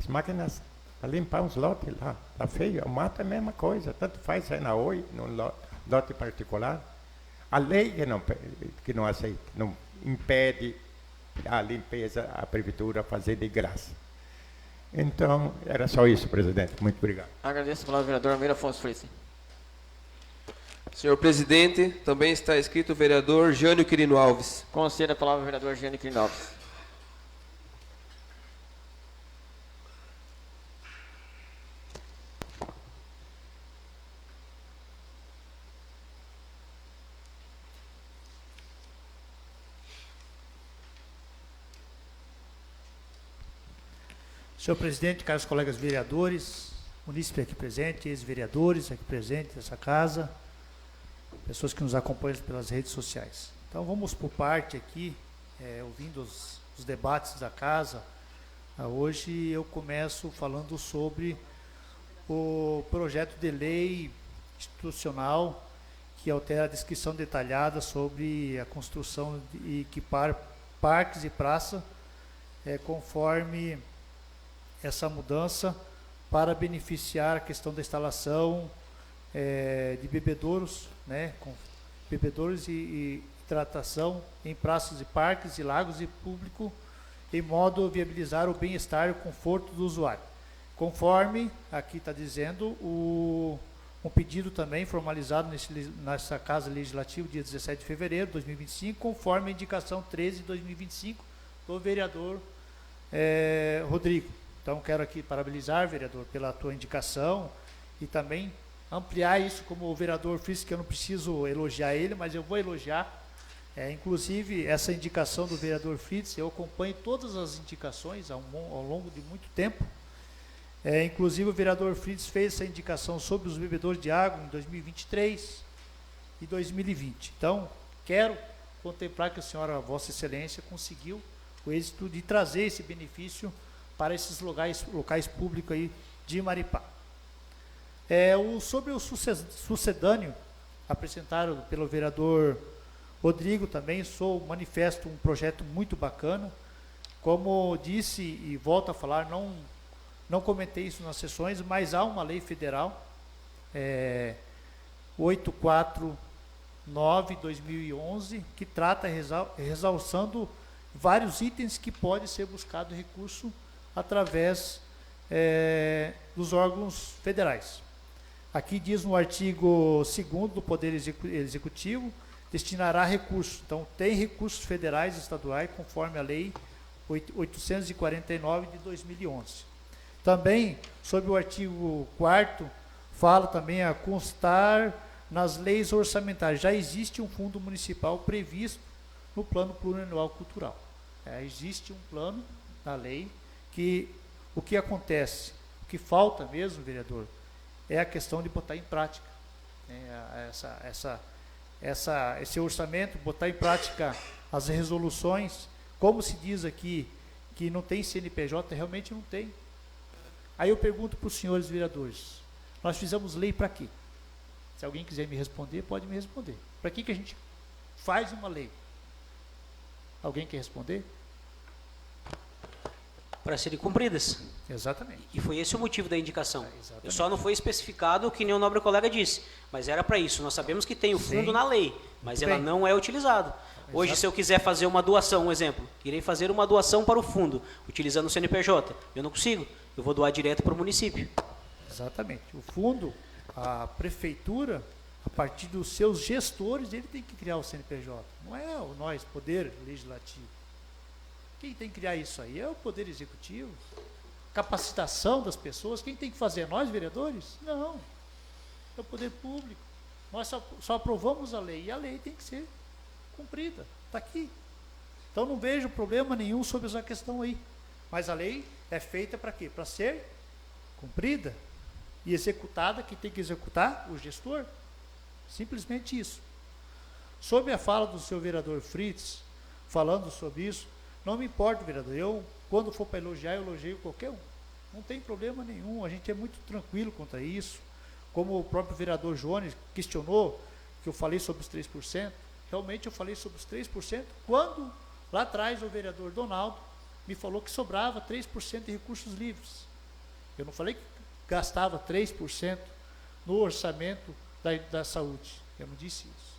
máquinas para limpar uns lotes lá. Está feio, o mato é a mesma coisa, tanto faz aí na Oi, num lote particular. A lei que não aceita, não impede a limpeza, a prefeitura fazer de graça. Então, era só isso, presidente. Muito obrigado. Agradeço a palavra ao vereador Almiro Afonso Fritzen. Senhor presidente, também está escrito o vereador Jânio Quirino Alves. Conceda a palavra ao vereador Jânio Quirino Alves. Senhor presidente, caros colegas vereadores, munícipes aqui presentes, ex-vereadores aqui presentes nessa casa, pessoas que nos acompanham pelas redes sociais. Então vamos por parte aqui, ouvindo os debates da casa. Hoje eu começo falando sobre o projeto de lei institucional que altera a descrição detalhada sobre a construção e equipar parques e praças, conforme essa mudança para beneficiar a questão da instalação de bebedouros, né, com bebedouros e hidratação em praças e parques e lagos e público, em modo a viabilizar o bem-estar e o conforto do usuário. Conforme, aqui está dizendo, um pedido também formalizado nessa Casa Legislativa, dia 17 de fevereiro de 2025, conforme a indicação 13 de 2025 do vereador Rodrigo. Então, quero aqui parabenizar, vereador, pela tua indicação e também ampliar isso como o vereador Fritz, que eu não preciso elogiar ele, mas eu vou elogiar. Inclusive, essa indicação do vereador Fritz, eu acompanho todas as indicações ao longo de muito tempo. Inclusive, o vereador Fritz fez essa indicação sobre os bebedouros de água em 2023 e 2020. Então, quero contemplar que a senhora, Vossa Excelência, conseguiu o êxito de trazer esse benefício para esses locais públicos aí de Maripá. Sobre o sucedâneo apresentado pelo vereador Rodrigo, também manifesto um projeto muito bacana. Como disse e volto a falar, não comentei isso nas sessões, mas há uma lei federal, 849/2011, que trata ressalçando vários itens que pode ser buscado recurso através dos órgãos federais. Aqui diz no artigo 2º do Poder Executivo, destinará recursos. Então, tem recursos federais e estaduais, conforme a Lei 849 de 2011. Também, sobre o artigo 4º, fala também a constar nas leis orçamentárias. Já existe um fundo municipal previsto no Plano Plurianual Cultural. Existe um plano na lei que o que acontece, o que falta mesmo, vereador, é a questão de botar em prática esse orçamento, botar em prática as resoluções. Como se diz aqui que não tem CNPJ, realmente não tem. Aí eu pergunto para os senhores vereadores, nós fizemos lei para quê? Se alguém quiser me responder, pode me responder. Para que a gente faz uma lei? Alguém quer responder? Para serem cumpridas. Exatamente. E foi esse o motivo da indicação. Exatamente. Só não foi especificado o que nem o nobre colega disse, mas era para isso. Nós sabemos que tem o fundo Sim. na lei, mas ela não é utilizada. Hoje, se eu quiser fazer uma doação, um exemplo, irei fazer uma doação para o fundo, utilizando o CNPJ. Eu não consigo, eu vou doar direto para o município. Exatamente. O fundo, a prefeitura, a partir dos seus gestores, ele tem que criar o CNPJ. Não é nós, Poder Legislativo. Quem tem que criar isso aí é o Poder Executivo. Capacitação das pessoas, quem tem que fazer? Nós, vereadores? Não. É o Poder Público. Nós só aprovamos a lei, e a lei tem que ser cumprida. Está aqui. Então não vejo problema nenhum sobre essa questão aí. Mas a lei é feita para quê? Para ser cumprida e executada. Quem tem que executar? O gestor. Simplesmente isso. Sobre a fala do seu vereador Fritz, falando sobre isso, não me importa, vereador. Eu, quando for para elogiar, eu elogio qualquer um. Não tem problema nenhum. A gente é muito tranquilo quanto a isso. Como o próprio vereador Jones questionou, que eu falei sobre os 3%, realmente eu falei sobre os 3%, quando lá atrás o vereador Donaldo me falou que sobrava 3% de recursos livres. Eu não falei que gastava 3% no orçamento da saúde. Eu não disse isso.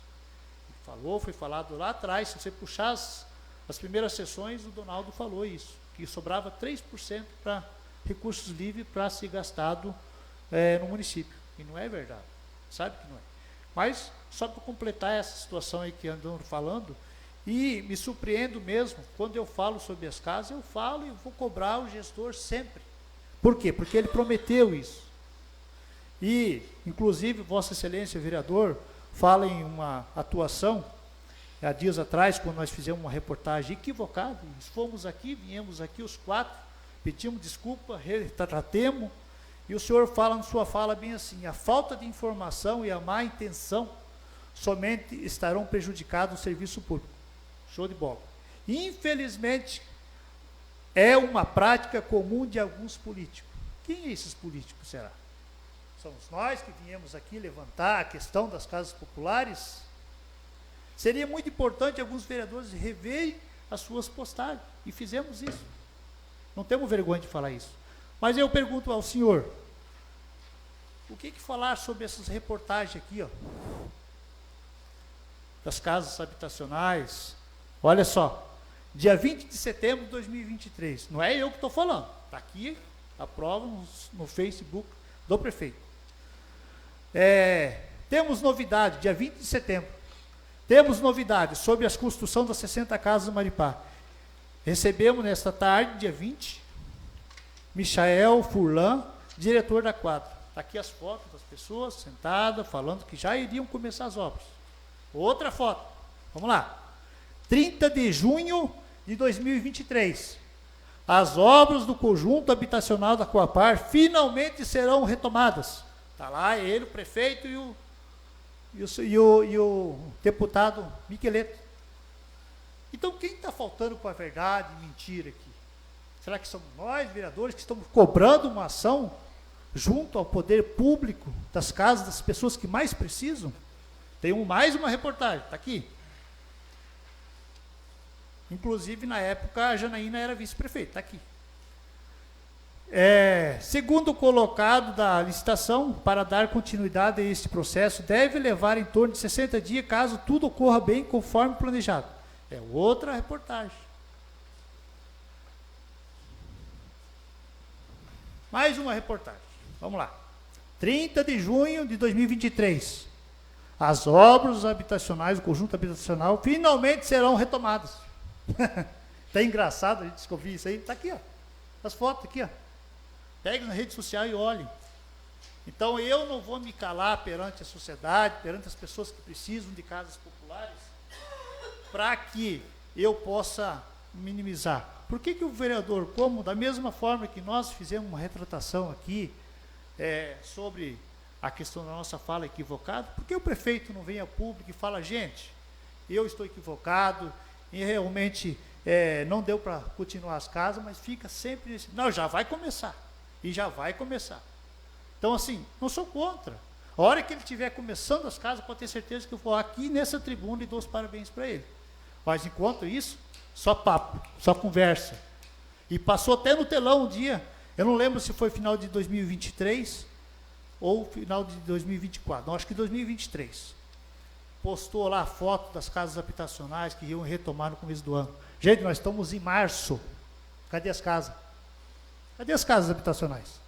Foi falado lá atrás, se você puxar as primeiras sessões, o Donaldo falou isso, que sobrava 3% para recursos livres para ser gastado no município. E não é verdade, sabe que não é. Mas, só para completar essa situação aí que andamos falando, e me surpreendo mesmo, quando eu falo sobre as casas, eu falo e vou cobrar o gestor sempre. Por quê? Porque ele prometeu isso. E, inclusive, Vossa Excelência, o vereador, fala em uma atuação, há dias atrás, quando nós fizemos uma reportagem equivocada, viemos aqui os 4, pedimos desculpa, retratemos, e o senhor fala na sua fala bem assim: a falta de informação e a má intenção somente estarão prejudicados o serviço público. Show de bola. Infelizmente, é uma prática comum de alguns políticos. Quem é esses políticos, será? Somos nós que viemos aqui levantar a questão das casas populares? Seria muito importante alguns vereadores reverem as suas postagens, e fizemos isso. Não temos vergonha de falar isso. Mas eu pergunto ao senhor, o que falar sobre essas reportagens aqui, ó, das casas habitacionais? Olha só, dia 20 de setembro de 2023, não é eu que estou falando, está aqui a prova no Facebook do prefeito. Temos novidade, dia 20 de setembro, temos novidade sobre a construção das 60 casas do Maripá. Recebemos nesta tarde, dia 20, Michael Furlan, diretor da quadra. Está aqui as fotos das pessoas sentadas, falando que já iriam começar as obras. Outra foto, vamos lá. 30 de junho de 2023. As obras do conjunto habitacional da Coapar finalmente serão retomadas. Está lá ele, o prefeito e o deputado Miqueleto. Então, quem está faltando com a verdade e mentira aqui? Será que somos nós, vereadores, que estamos cobrando uma ação junto ao poder público das casas das pessoas que mais precisam? Tem mais uma reportagem, está aqui. Inclusive, na época, a Janaína era vice-prefeita, está aqui. Segundo colocado da licitação, para dar continuidade a este processo, deve levar em torno de 60 dias, caso tudo ocorra bem conforme planejado. É outra reportagem. Mais uma reportagem. Vamos lá. 30 de junho de 2023. As obras habitacionais, o conjunto habitacional, finalmente serão retomadas. Tá engraçado a gente descobrir isso aí. Está aqui, ó. As fotos aqui, ó. Pegue na rede social e olhem. Então eu não vou me calar perante a sociedade, perante as pessoas que precisam de casas populares, para que eu possa minimizar. Por que o vereador, como da mesma forma que nós fizemos uma retratação aqui sobre a questão da nossa fala equivocada, por que o prefeito não vem a público e fala: gente, eu estou equivocado e realmente não deu para continuar as casas, mas fica sempre nesse... Não, já vai começar. E já vai começar. Então, assim, não sou contra. A hora que ele estiver começando as casas, pode ter certeza que eu vou aqui nessa tribuna e dou os parabéns para ele. Mas, enquanto isso, só papo, só conversa. E passou até no telão um dia, eu não lembro se foi final de 2023 ou final de 2024, não, acho que 2023. Postou lá a foto das casas habitacionais que iam retomar no começo do ano. Gente, nós estamos em março. Cadê as casas? Cadê as casas habitacionais?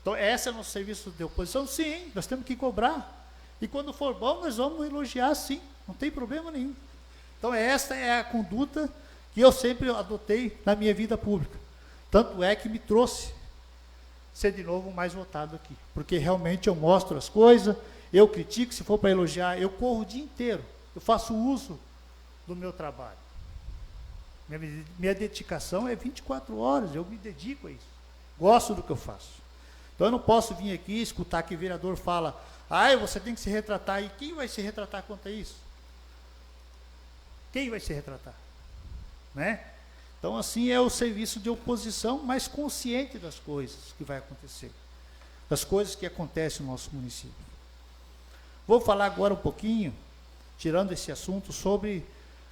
Então, esse é o nosso serviço de oposição? Sim, nós temos que cobrar. E quando for bom, nós vamos elogiar, sim. Não tem problema nenhum. Então, essa é a conduta que eu sempre adotei na minha vida pública. Tanto é que me trouxe ser de novo mais votado aqui. Porque realmente eu mostro as coisas, eu critico, se for para elogiar, eu corro o dia inteiro. Eu faço uso do meu trabalho. Minha dedicação é 24 horas, eu me dedico a isso. Gosto do que eu faço. Então eu não posso vir aqui escutar que o vereador fala: você tem que se retratar. E quem vai se retratar quanto a isso? Quem vai se retratar? Né? Então, assim, é o serviço de oposição mais consciente das coisas que vai acontecer, das coisas que acontecem no nosso município. Vou falar agora um pouquinho, tirando esse assunto, sobre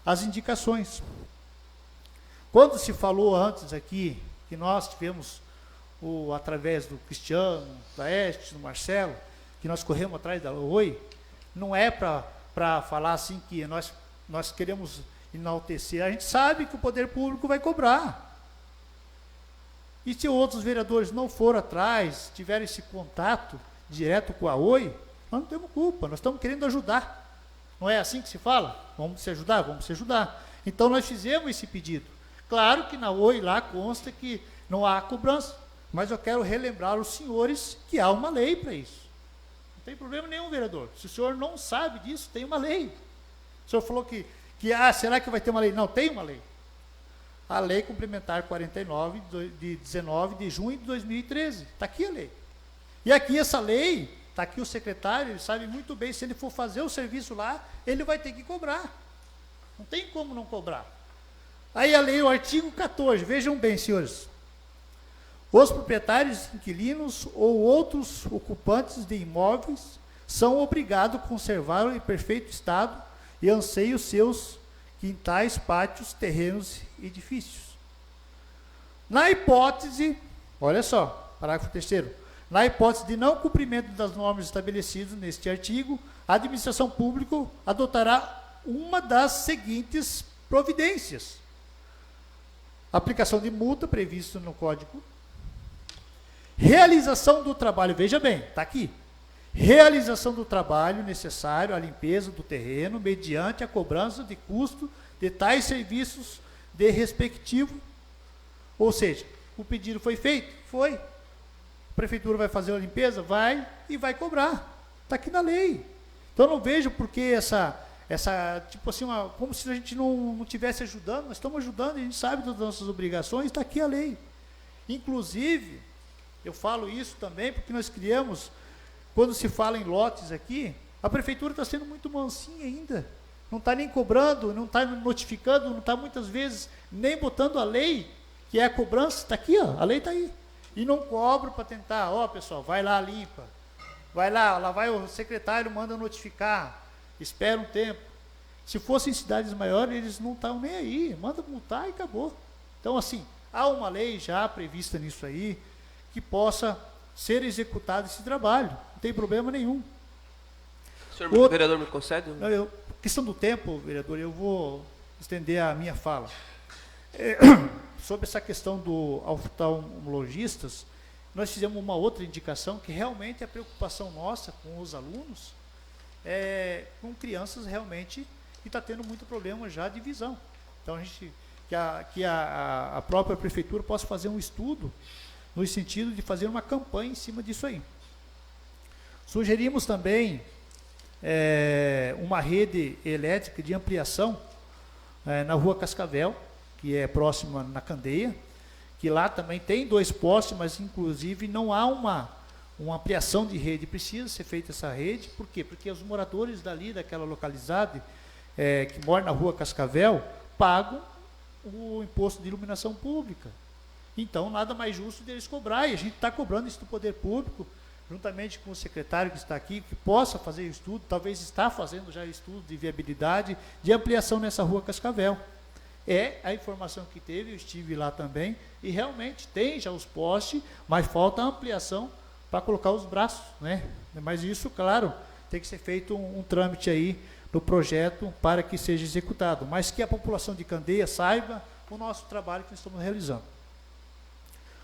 as indicações. Quando se falou antes aqui, que nós tivemos, através do Cristiano, da Este, do Marcelo, que nós corremos atrás da Oi, não é para falar assim que nós queremos enaltecer. A gente sabe que o poder público vai cobrar. E se outros vereadores não foram atrás, tiveram esse contato direto com a Oi, nós não temos culpa, nós estamos querendo ajudar. Não é assim que se fala? Vamos se ajudar? Vamos se ajudar. Então nós fizemos esse pedido. Claro que na Oi lá consta que não há cobrança, mas eu quero relembrar aos senhores que há uma lei para isso. Não tem problema nenhum, vereador. Se o senhor não sabe disso, tem uma lei. O senhor falou que será que vai ter uma lei? Não, tem uma lei. a Lei Complementar 49, de 19 de junho de 2013. Está aqui a lei. E aqui essa lei, está aqui o secretário, ele sabe muito bem, se ele for fazer o serviço lá, ele vai ter que cobrar. Não tem como não cobrar. Aí a lei, o artigo 14, vejam bem, senhores. Os proprietários, inquilinos ou outros ocupantes de imóveis são obrigados a conservar em perfeito estado e anseio seus quintais, pátios, terrenos e edifícios. Na hipótese, olha só, parágrafo 3º, na hipótese de não cumprimento das normas estabelecidas neste artigo, a administração pública adotará uma das seguintes providências: aplicação de multa prevista no Código, realização do trabalho, veja bem, está aqui, realização do trabalho necessário à limpeza do terreno mediante a cobrança de custo de tais serviços de respectivo, ou seja, o pedido foi feito? Foi. A prefeitura vai fazer a limpeza? Vai, e vai cobrar. Está aqui na lei. Então não vejo por que essa tipo assim, como se a gente não estivesse ajudando. Nós estamos ajudando, a gente sabe das nossas obrigações, está aqui a lei. Inclusive, eu falo isso também porque nós criamos, quando se fala em lotes aqui, a prefeitura está sendo muito mansinha ainda. Não está nem cobrando, não está notificando, não está muitas vezes nem botando a lei, que é a cobrança, está aqui, ó, a lei está aí. E não cobra para tentar, ó, pessoal, vai lá, limpa. Vai lá vai o secretário, manda notificar, espera um tempo. Se fossem cidades maiores, eles não estão nem aí, manda multar e acabou. Então, assim, há uma lei já prevista nisso aí, que possa ser executado esse trabalho, não tem problema nenhum. Senhor vereador, me concede? Questão do tempo, vereador, eu vou estender a minha fala. Sobre essa questão do oftalmologistas, nós fizemos uma outra indicação, que realmente a preocupação nossa com os alunos é com crianças realmente que está tendo muito problema já de visão. Então, que a própria prefeitura possa fazer um estudo no sentido de fazer uma campanha em cima disso aí. Sugerimos também uma rede elétrica de ampliação na Rua Cascavel, que é próxima na Candeia, que lá também tem 2 postes, mas inclusive não há uma ampliação de rede, precisa ser feita essa rede. Por quê? Porque os moradores dali, daquela localidade, que moram na Rua Cascavel, pagam o imposto de iluminação pública. Então, nada mais justo deles cobrar, e a gente está cobrando isso do poder público, juntamente com o secretário que está aqui, que possa fazer o estudo, talvez está fazendo já estudo de viabilidade, de ampliação nessa Rua Cascavel. É a informação que teve, eu estive lá também, e realmente tem já os postes, mas falta a ampliação para colocar os braços, né? Mas isso, claro, tem que ser feito um trâmite aí no projeto para que seja executado, mas que a população de Candeia saiba o nosso trabalho que nós estamos realizando.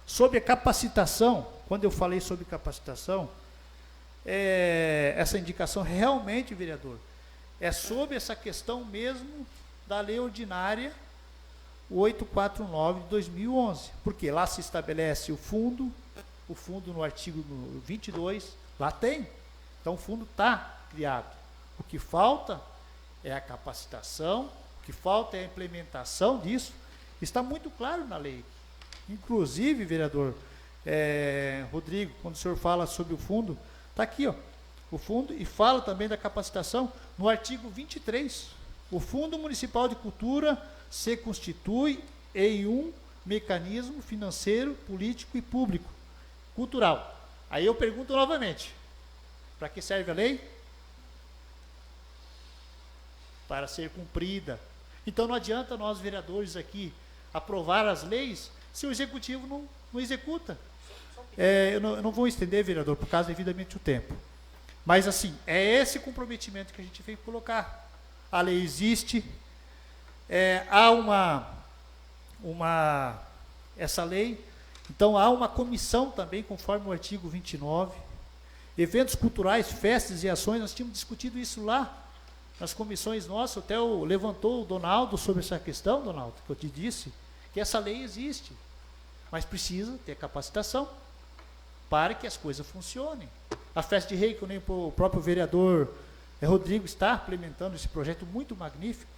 Sobre a capacitação, quando eu falei sobre capacitação, essa indicação realmente, vereador, é sobre essa questão mesmo da lei ordinária 849 de 2011, porque lá se estabelece o fundo no artigo 22, lá tem, então o fundo está criado. O que falta é a capacitação, o que falta é a implementação disso, está muito claro na lei. Inclusive, vereador Rodrigo, quando o senhor fala sobre o fundo, está aqui, ó, o fundo, e fala também da capacitação no artigo 23. O Fundo Municipal de Cultura se constitui em um mecanismo financeiro, político e público, cultural. Aí eu pergunto novamente, para que serve a lei? Para ser cumprida. Então não adianta nós, vereadores aqui, aprovar as leis se o executivo não executa. Eu não vou estender, vereador, por causa devidamente do tempo. Mas assim, é esse comprometimento que a gente veio colocar. A lei existe, há essa lei, então há uma comissão também, conforme o artigo 29, eventos culturais, festas e ações, nós tínhamos discutido isso lá, nas comissões nossas, até levantou o Donaldo sobre essa questão, Donaldo, que eu te disse, que essa lei existe, mas precisa ter capacitação para que as coisas funcionem. A festa de rei, que nem o próprio vereador Rodrigo está implementando esse projeto muito magnífico,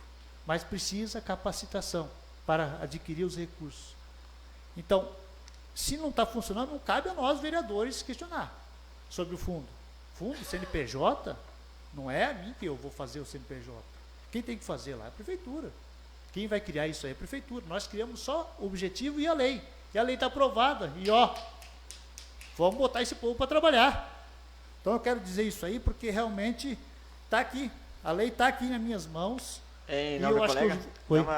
mas precisa capacitação. para adquirir os recursos. Então, se não está funcionando, não cabe a nós, vereadores, questionar sobre o fundo. Fundo CNPJ, não é a mim que eu vou fazer o CNPJ. Quem tem que fazer lá é a prefeitura. Quem vai criar isso aí é a prefeitura. Nós criamos só o objetivo e a lei. E a lei está aprovada. E vamos botar esse povo para trabalhar. Então eu quero dizer isso aí porque realmente está aqui. A lei está aqui nas minhas mãos. Nobre colega,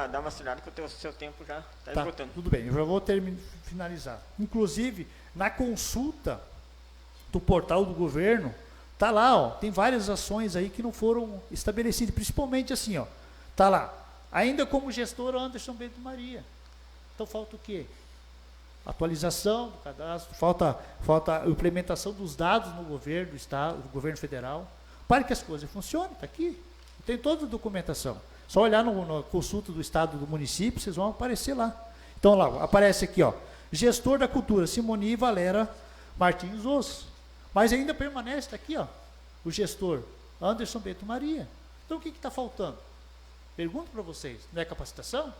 dá uma assinada que o seu tempo já está esgotando. Tudo bem, eu já vou finalizar. Inclusive, na consulta do portal do governo, está lá, tem várias ações aí que não foram estabelecidas, principalmente assim, está lá, ainda como gestor Anderson Bento Maria. Então falta o quê? Atualização do cadastro, falta a implementação dos dados no governo do estado, do governo federal, para que as coisas funcionem, está aqui, tem toda a documentação. Só olhar na consulta do estado do município, vocês vão aparecer lá. Então lá, aparece aqui, gestor da cultura, Simoni Valera Martins Osso. Mas ainda permanece, está aqui, o gestor Anderson Bento Maria. Então o que está faltando? Pergunto para vocês, não é capacitação?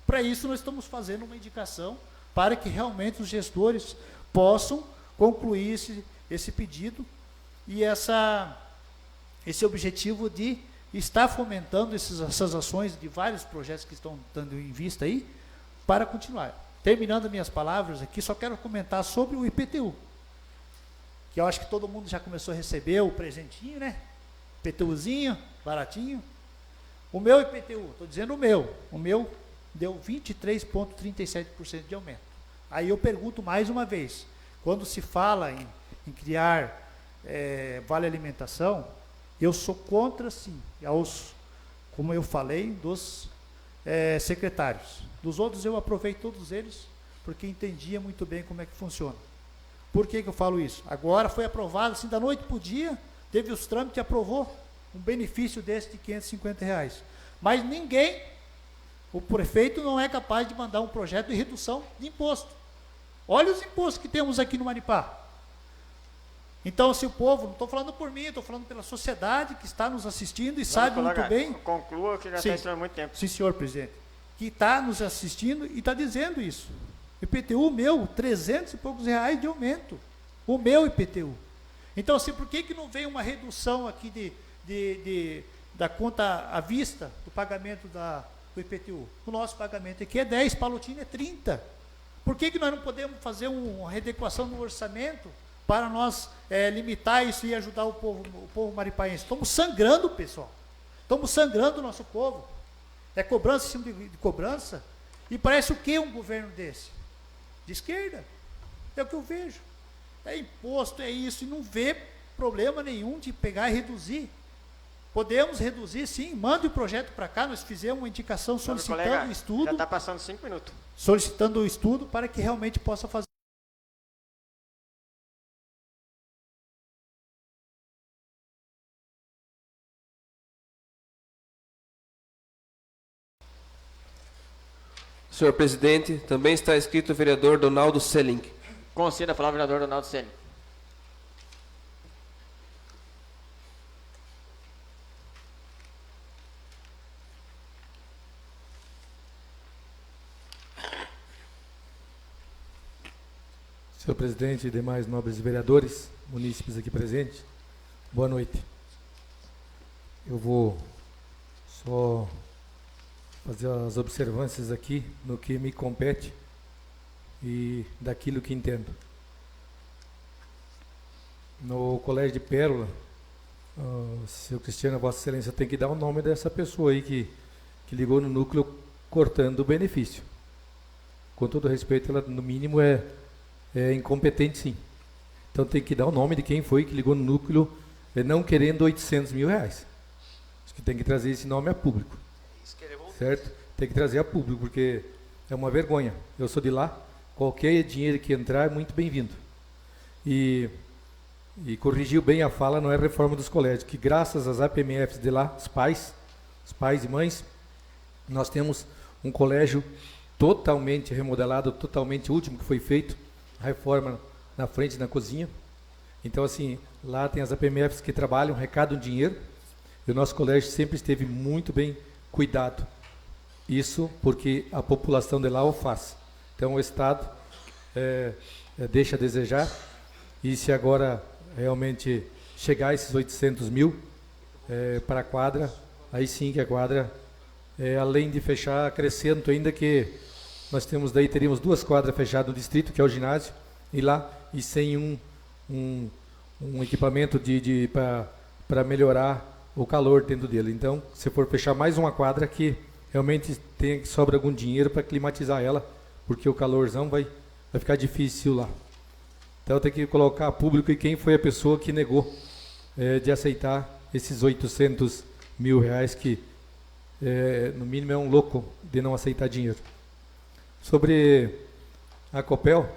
Para isso nós estamos fazendo uma indicação para que realmente os gestores possam concluir esse pedido e esse objetivo de estar fomentando essas ações de vários projetos que estão dando em vista aí, para continuar. Terminando minhas palavras aqui, só quero comentar sobre o IPTU, que eu acho que todo mundo já começou a receber o presentinho, né? IPTUzinho, baratinho. O meu IPTU, estou dizendo o meu deu 23,37% de aumento. Aí eu pergunto mais uma vez, quando se fala em criar vale alimentação, eu sou contra, sim, como eu falei, dos secretários. Dos outros eu aprovei todos eles, porque entendia muito bem como é que funciona. Por que eu falo isso? Agora foi aprovado, assim, da noite para o dia, teve os trâmites e aprovou um benefício desse de R$550. Mas o prefeito não é capaz de mandar um projeto de redução de imposto. Olha os impostos que temos aqui no Maripá. Então, se o povo, não estou falando por mim, estou falando pela sociedade que está nos assistindo e sabe muito bem. Conclua que já está estourando muito tempo. Sim, senhor presidente. Que está nos assistindo e está dizendo isso. IPTU meu, 300 e poucos reais de aumento. O meu IPTU. Então, assim, por que não veio uma redução aqui da conta à vista, do pagamento do IPTU? O nosso pagamento aqui é 10, Palotino é 30. Por que nós não podemos fazer uma readequação no orçamento para nós limitar isso e ajudar o povo maripaense? Estamos sangrando, pessoal. Estamos sangrando o nosso povo. É cobrança em cima de cobrança. E parece o que um governo desse? De esquerda. É o que eu vejo. É imposto, é isso. E não vê problema nenhum de pegar e reduzir. Podemos reduzir, sim. Mande o projeto para cá. Nós fizemos uma indicação solicitando o estudo. Já está passando 5 minutos. Solicitando o estudo para que realmente possa fazer. Senhor presidente, também está escrito o vereador Donaldo Selling. Conceda a palavra ao vereador Donaldo Selling. Senhor presidente e demais nobres vereadores, munícipes aqui presentes, boa noite. Eu vou só fazer as observâncias aqui no que me compete e daquilo que entendo. No Colégio de Pérola, seu Cristiano, Vossa Excelência tem que dar o nome dessa pessoa aí que ligou no núcleo cortando o benefício. Com todo respeito, ela no mínimo é incompetente, sim. Então tem que dar o nome de quem foi que ligou no núcleo não querendo 800 mil reais. Acho que tem que trazer esse nome a público. Certo? Tem que trazer a público, porque é uma vergonha. Eu sou de lá, qualquer dinheiro que entrar é muito bem-vindo. E corrigiu bem a fala, não é reforma dos colégios, que graças às APMFs de lá, os pais e mães, nós temos um colégio totalmente remodelado, totalmente último que foi feito, a reforma na frente na cozinha. Então, assim, lá tem as APMFs que trabalham, arrecadam dinheiro, e o nosso colégio sempre esteve muito bem cuidado. Isso porque a população de lá o faz. Então o Estado deixa a desejar, e se agora realmente chegar a esses 800 mil para a quadra, aí sim que a quadra, além de fechar, acrescento ainda que nós teríamos 2 quadras fechadas no distrito, que é o ginásio, e lá, e sem um equipamento para melhorar o calor dentro dele. Então, se for fechar mais uma quadra, que realmente sobra algum dinheiro para climatizar ela, porque o calorzão vai ficar difícil lá. Então tem que colocar a público e quem foi a pessoa que negou de aceitar esses 800 mil reais, que no mínimo é um louco de não aceitar dinheiro. Sobre a Copel,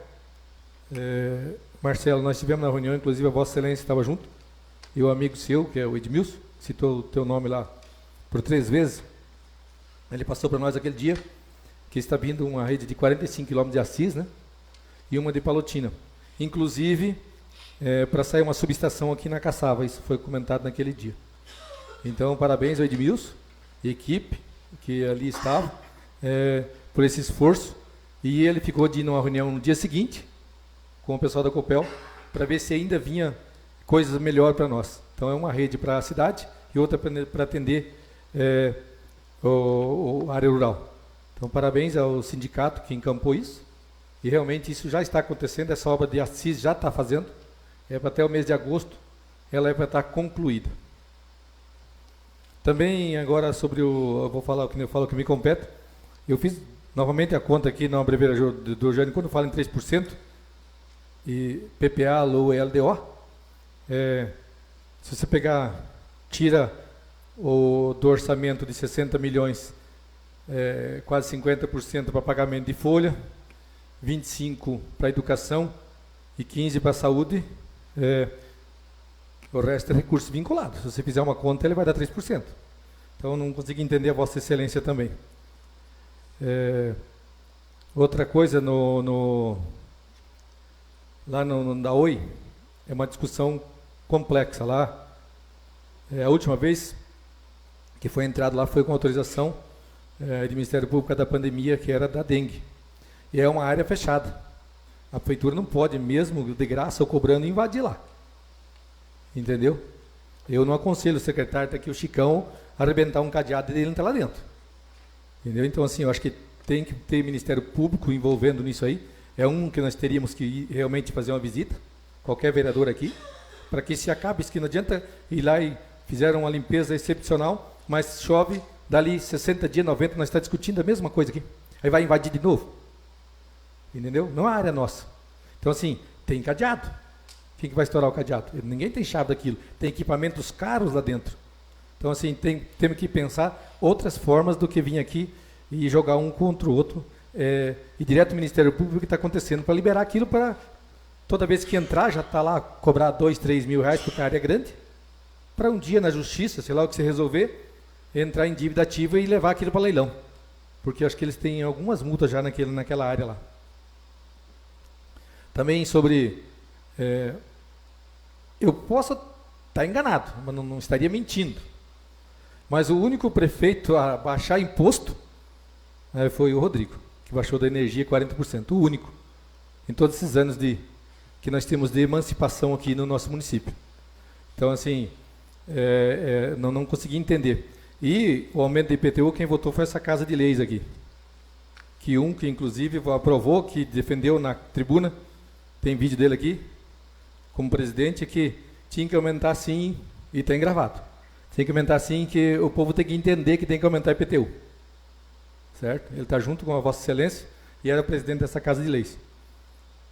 Marcelo, nós tivemos na reunião, inclusive a Vossa Excelência estava junto, e o amigo seu, que é o Edmilson, citou o teu nome lá por 3 vezes, ele passou para nós aquele dia que está vindo uma rede de 45 km de Assis, né? E uma de Palotina. Inclusive, para sair uma subestação aqui na Caçava, isso foi comentado naquele dia. Então, parabéns ao Edmilson e equipe que ali estava por esse esforço. E ele ficou de ir numa reunião no dia seguinte com o pessoal da Copel para ver se ainda vinha coisas melhor para nós. Então, é uma rede para a cidade e outra para atender a área rural. Então, parabéns ao sindicato que encampou isso. E realmente isso já está acontecendo, essa obra de Assis já está fazendo. Até o mês de agosto ela vai estar concluída. Também agora sobre eu vou falar o que eu falo que me compete. Eu fiz novamente a conta aqui na abreviatura do Jânio, quando fala em 3%, e PPA, LOU e LDO, se você tira do orçamento de 60 milhões, quase 50% para pagamento de folha, 25 para educação e 15 para saúde, o resto é recurso vinculado. Se você fizer uma conta, ele vai dar 3%. Então, eu não consegui entender a Vossa Excelência também. Outra coisa, lá da OI, é uma discussão complexa. Lá, a última vez que foi entrado lá foi com autorização do Ministério Público da pandemia, que era da dengue. E é uma área fechada. A prefeitura não pode, mesmo de graça ou cobrando, invadir lá. Entendeu? Eu não aconselho o secretário, está aqui o Chicão, arrebentar um cadeado dele e entrar lá dentro. Entendeu? Então, assim, eu acho que tem que ter Ministério Público envolvendo nisso aí. É que nós teríamos que ir realmente fazer uma visita, qualquer vereador aqui, para que se acabe isso, que não adianta ir lá e fizeram uma limpeza excepcional, mas chove, dali 60 dias, 90, nós estamos discutindo a mesma coisa aqui. Aí vai invadir de novo. Entendeu? Não é a área nossa. Então, assim, tem cadeado. Quem que vai estourar o cadeado? Ninguém tem chave daquilo. Tem equipamentos caros lá dentro. Então, assim, temos que pensar outras formas do que vir aqui e jogar um contra o outro. E direto do Ministério Público, o que está acontecendo, para liberar aquilo para, toda vez que entrar, já está lá, cobrar 2, 3 mil reais, porque a área é grande, para um dia na justiça, sei lá o que você resolver, entrar em dívida ativa e levar aquilo para leilão. Porque acho que eles têm algumas multas já naquela área lá. Também sobre... eu posso estar enganado, mas não estaria mentindo. Mas o único prefeito a baixar imposto foi o Rodrigo, que baixou da energia 40%. O único. Em todos esses anos que nós temos de emancipação aqui no nosso município. Então, assim, não consegui entender. E o aumento do IPTU, quem votou foi essa Casa de Leis aqui. Que inclusive, aprovou, que defendeu na tribuna, tem vídeo dele aqui, como presidente, que tinha que aumentar sim, e está gravado. Tem que aumentar sim, que o povo tem que entender que tem que aumentar o IPTU. Certo? Ele está junto com a Vossa Excelência e era presidente dessa Casa de Leis.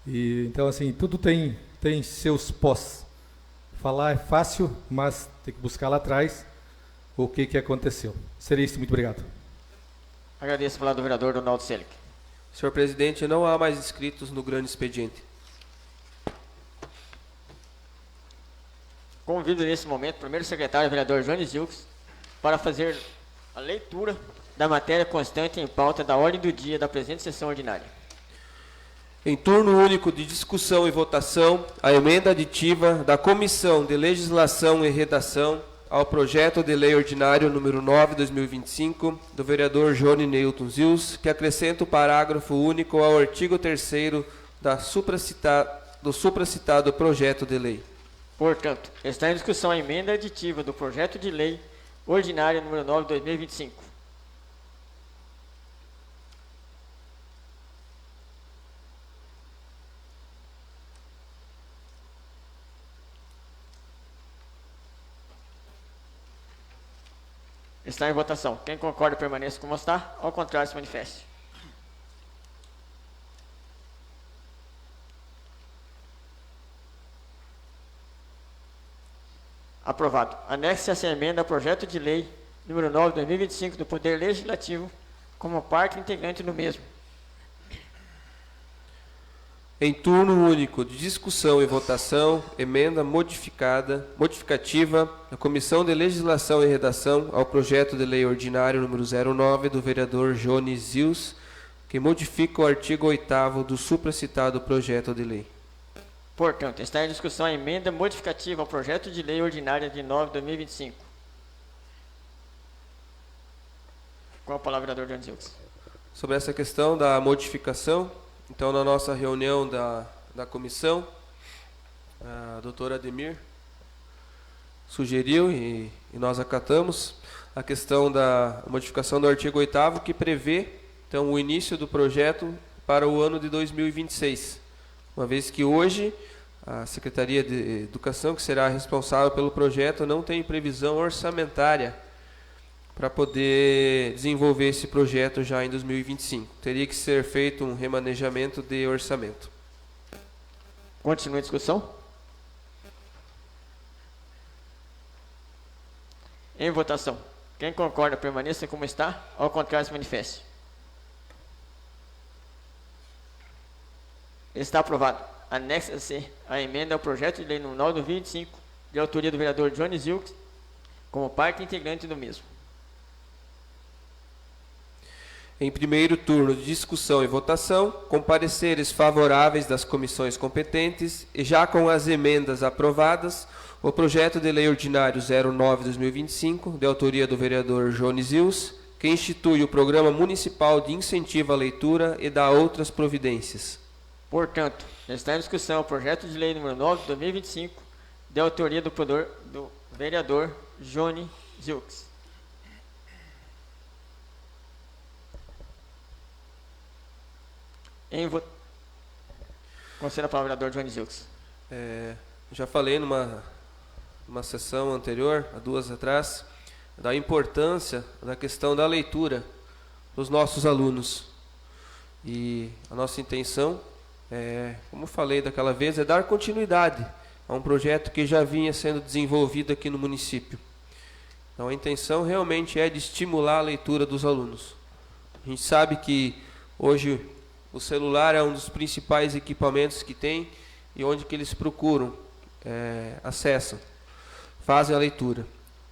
Então, assim, tudo tem seus pós. Falar é fácil, mas tem que buscar lá atrás o que aconteceu. Seria isso, muito obrigado. Agradeço a palavra do vereador Donaldo Selic. Senhor presidente, não há mais inscritos no grande expediente. Convido nesse momento o primeiro secretário, o vereador Jones Wilkes, para fazer a leitura da matéria constante em pauta da ordem do dia da presente sessão ordinária. Em turno único de discussão e votação, a emenda aditiva da Comissão de Legislação e Redação ao projeto de lei ordinário número 9/2025 do vereador Johnny Newton Zils, que acrescenta o parágrafo único ao artigo 3º do supracitado projeto de lei. Portanto, está em discussão a emenda aditiva do projeto de lei ordinária número 9/2025. Está em votação. Quem concorda permaneça como está, ao contrário se manifeste. Aprovado. Anexe essa emenda ao projeto de lei número 9/2025 do Poder Legislativo como parte integrante do mesmo. Em turno único de discussão e votação, emenda modificativa da Comissão de Legislação e Redação ao projeto de lei ordinário número 09 do vereador Johnny Zils, que modifica o artigo 8º do supracitado projeto de lei. Portanto, está em discussão a emenda modificativa ao projeto de lei ordinária de 9/2025. Com a palavra, vereador Johnny Zils. Sobre essa questão da modificação, então, na nossa reunião da comissão, a doutora Ademir sugeriu e nós acatamos a questão da modificação do artigo 8º, que prevê, então, o início do projeto para o ano de 2026, uma vez que hoje a Secretaria de Educação, que será responsável pelo projeto, não tem previsão orçamentária para poder desenvolver esse projeto já em 2025. Teria que ser feito um remanejamento de orçamento. Continua a discussão. Em votação. Quem concorda permaneça como está, ao contrário se manifeste. Está aprovado. Anexa-se a emenda ao projeto de lei no 9/2025, de autoria do vereador Johnny Zils, como parte integrante do mesmo. Em primeiro turno de discussão e votação, com pareceres favoráveis das comissões competentes e já com as emendas aprovadas, o projeto de lei ordinário 09/2025, de autoria do vereador Johnny Zils, que institui o Programa Municipal de Incentivo à Leitura e dá outras providências. Portanto, está em discussão o projeto de lei número 9/2025, de autoria do vereador Johnny Zils. Conceda a palavra ao vereador Johnny Zils. Já falei numa sessão anterior, há 2 atrás, da importância da questão da leitura dos nossos alunos. E a nossa intenção, como falei daquela vez, é dar continuidade a um projeto que já vinha sendo desenvolvido aqui no município. Então a intenção realmente é de estimular a leitura dos alunos. A gente sabe que hoje o celular é um dos principais equipamentos que tem e onde que eles procuram, acessam, fazem a leitura.